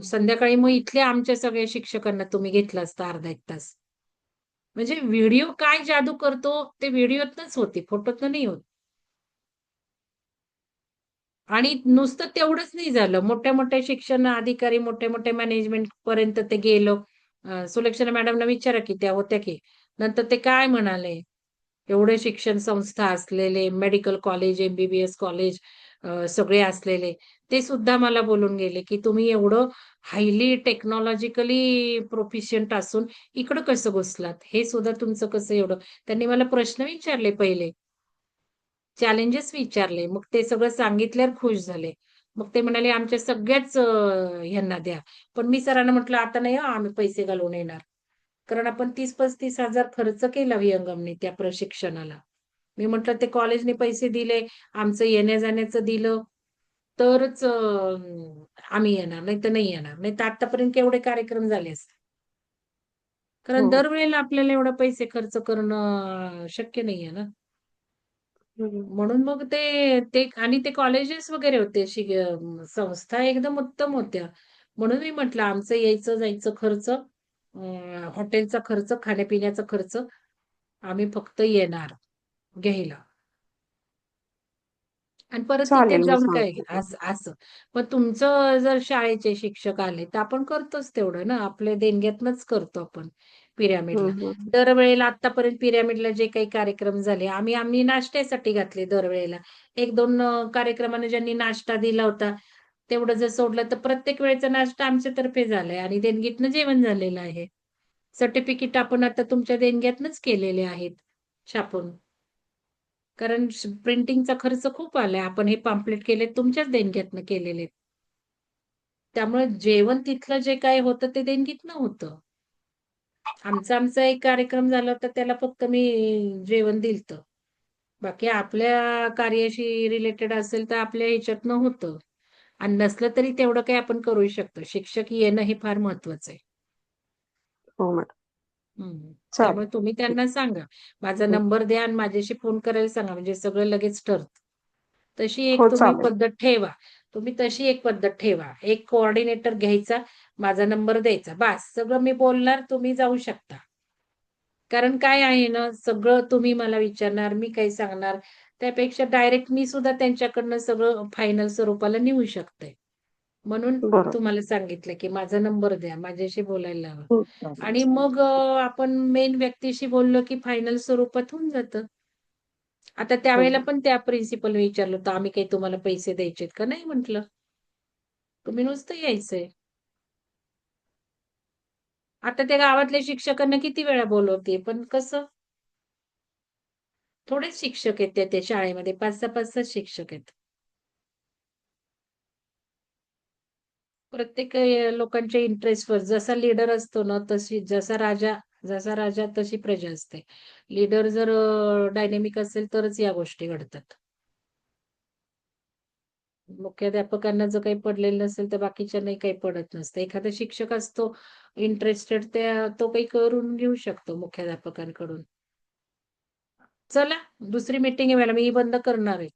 A: संध्याकाळी मग इथल्या आमच्या सगळ्या शिक्षकांना तुम्ही घेतलं असतं अर्धा 1 तास. म्हणजे व्हिडिओ काय जादू करतो, ते व्हिडिओतनच होते, फोटोतनं नाही होत. आणि नुसतं तेवढंच नाही झालं. मोठ्या-मोठ्या शिक्षण अधिकारी, मोठ्या-मोठ्या मॅनेजमेंट पर्यंत ते गेलं. सुलक्षणा मॅडमना विचारा की त्या होत्या की. नंतर ते काय म्हणाले, एवढे शिक्षण संस्था असलेले, मेडिकल कॉलेज, एमबीबीएस कॉलेज, सगळे असलेले, ते सुद्धा मला बोलून गेले, की तुम्ही एवढं हायली टेक्नॉलॉजिकली प्रोफिशियंट असून इकडं कसं घुसलात? हे सुद्धा तुमचं कसं एवढं? त्यांनी मला प्रश्न विचारले पहिले. चॅलेंजेस विचारले. मग ते सगळं सांगितल्यावर खुश झाले. मग ते म्हणाले, "आमच्या सगळ्याच ह्यांना द्या." पण मी सरांना म्हटलं, "आता नाही हां, आम्ही पैसे घालवून येणार." कारण आपण 30-35 हजार खर्च केला विहंगमने त्या प्रशिक्षणाला. मी म्हटलं, "ते कॉलेजने पैसे दिले, आमचं येण्या-जाण्याचं दिलं, तरच आम्ही येणार, नाहीतर नाही येणार. नाहीतर आत्तापर्यंत केवढे कार्यक्रम झाले असते." कारण
H: हो.
A: दरवेळेला आपल्याला एवढे पैसे खर्च करणं शक्य नाहीये ना.
H: हम्म.
A: म्हणून मग ते ते आणि ते कॉलेजेस वगैरे होते संस्था एकदम उत्तम होत्या. म्हणून मी म्हटलं आमचं यायचं जायचं खर्च, हॉटेलचा खर्च, खाण्यापिण्याचा खर्च आम्ही फक्त येणार घ्यायला. आणि परत तिथे
H: चालेल, मी
A: जाऊन काय
H: सांगते.
A: असं असं. मग तुमचं जर शाळेचे शिक्षक आले, तर आपण करतोच तेवढं ना. आपल्या देणग्यातनंच करतो आपण पिरॅमिडला.
H: हम्म.
A: दरवेळेला आत्तापर्यंत पिरॅमिडला जे काही कार्यक्रम झाले, आम्ही नाश्त्यासाठी घातले दरवेळेला. 1-2 कार्यक्रमाने ज्यांनी नाश्ता दिला होता, तेवढं जर सोडलं, तर प्रत्येक वेळेचा नाश्ता आमच्यातर्फे झालाय आणि देणगीतनं जेवण झालेलं आहे. सर्टिफिकेट आपण आता तुमच्या देणग्यातनंच केलेले आहेत छापून. कारण प्रिंटिंगचा खर्च खूप आलाय. आपण हे पॅम्पलेट केले तुमच्याच देणग्यातनं केलेले. त्यामुळे जेवण तिथलं जे काही होतं ते देणगीतनं होतं. आमचा एक कार्यक्रम झाला होता त्याला फक्त मी जेवण दिलतं. बाकी आपल्या कार्याशी रिलेटेड असेल तर आपल्या ह्याच्यातनं होतं. आणि नसलं तरी तेवढं काही आपण करू शकतो. शिक्षक येणं हे फार महत्वाचं आहे.
H: हो मॅडम.
A: हं.
H: चालेल.
A: त्यामुळे तुम्ही त्यांना सांगा. माझा
H: हम्म.
A: नंबर द्या आणि माझ्याशी फोन करायला सांगा म्हणजे सगळं लगेच ठरतं. तशी एक
H: हो,
A: तुम्ही
H: चालेल.
A: पद्धत ठेवा. तुम्ही तशी एक पद्धत ठेवा. एक कोऑर्डिनेटर घ्यायचा, माझा नंबर द्यायचा. बास सगळं मी बोलणार, तुम्ही जाऊ शकता. कारण काय आहे ना, सगळं तुम्ही मला विचारणार, मी काही सांगणार. त्यापेक्षा डायरेक्ट मी सुद्धा त्यांच्याकडनं सगळं फायनल स्वरूपाला नेऊ शकते. म्हणून
H: बरोबर.
A: तुम्हाला सांगितलं, की माझा नंबर द्या, माझ्याशी बोलायला लावा.
H: हो, चालेल,
A: आणि
H: चालेल.
A: मग आपण मेन व्यक्तीशी बोललो, की फायनल स्वरूपात होऊन जातं. आता त्यावेळेला
H: हो.
A: पण त्या प्रिन्सिपलने विचारलं होतं, "आम्ही काही तुम्हाला पैसे द्यायचेत का?" नाही म्हटलं. तुम्ही नुसतं यायचंय. आता त्या गावातल्या शिक्षकांना किती वेळा बोलवते, पण कसं थोडेच शिक्षक आहेत त्या शाळेमध्ये 5-6 शिक्षक आहेत. प्रत्येक लोकांच्या इंटरेस्टवर जसा लीडर असतो ना, जसा राजा तशी प्रजा असते. लीडर जर डायनॅमिक असेल तरच या गोष्टी घडतात. मुख्याध्यापकांना जर काही पडलेलं नसेल, तर बाकीच्यांनाही काही पडत नसतं. एखादा शिक्षक असतो इंटरेस्टेड तो काही करून घेऊ शकतो मुख्याध्यापकांकडून. चला, दुसरी मीटिंग आहे मला, मी बंद करणार आहे.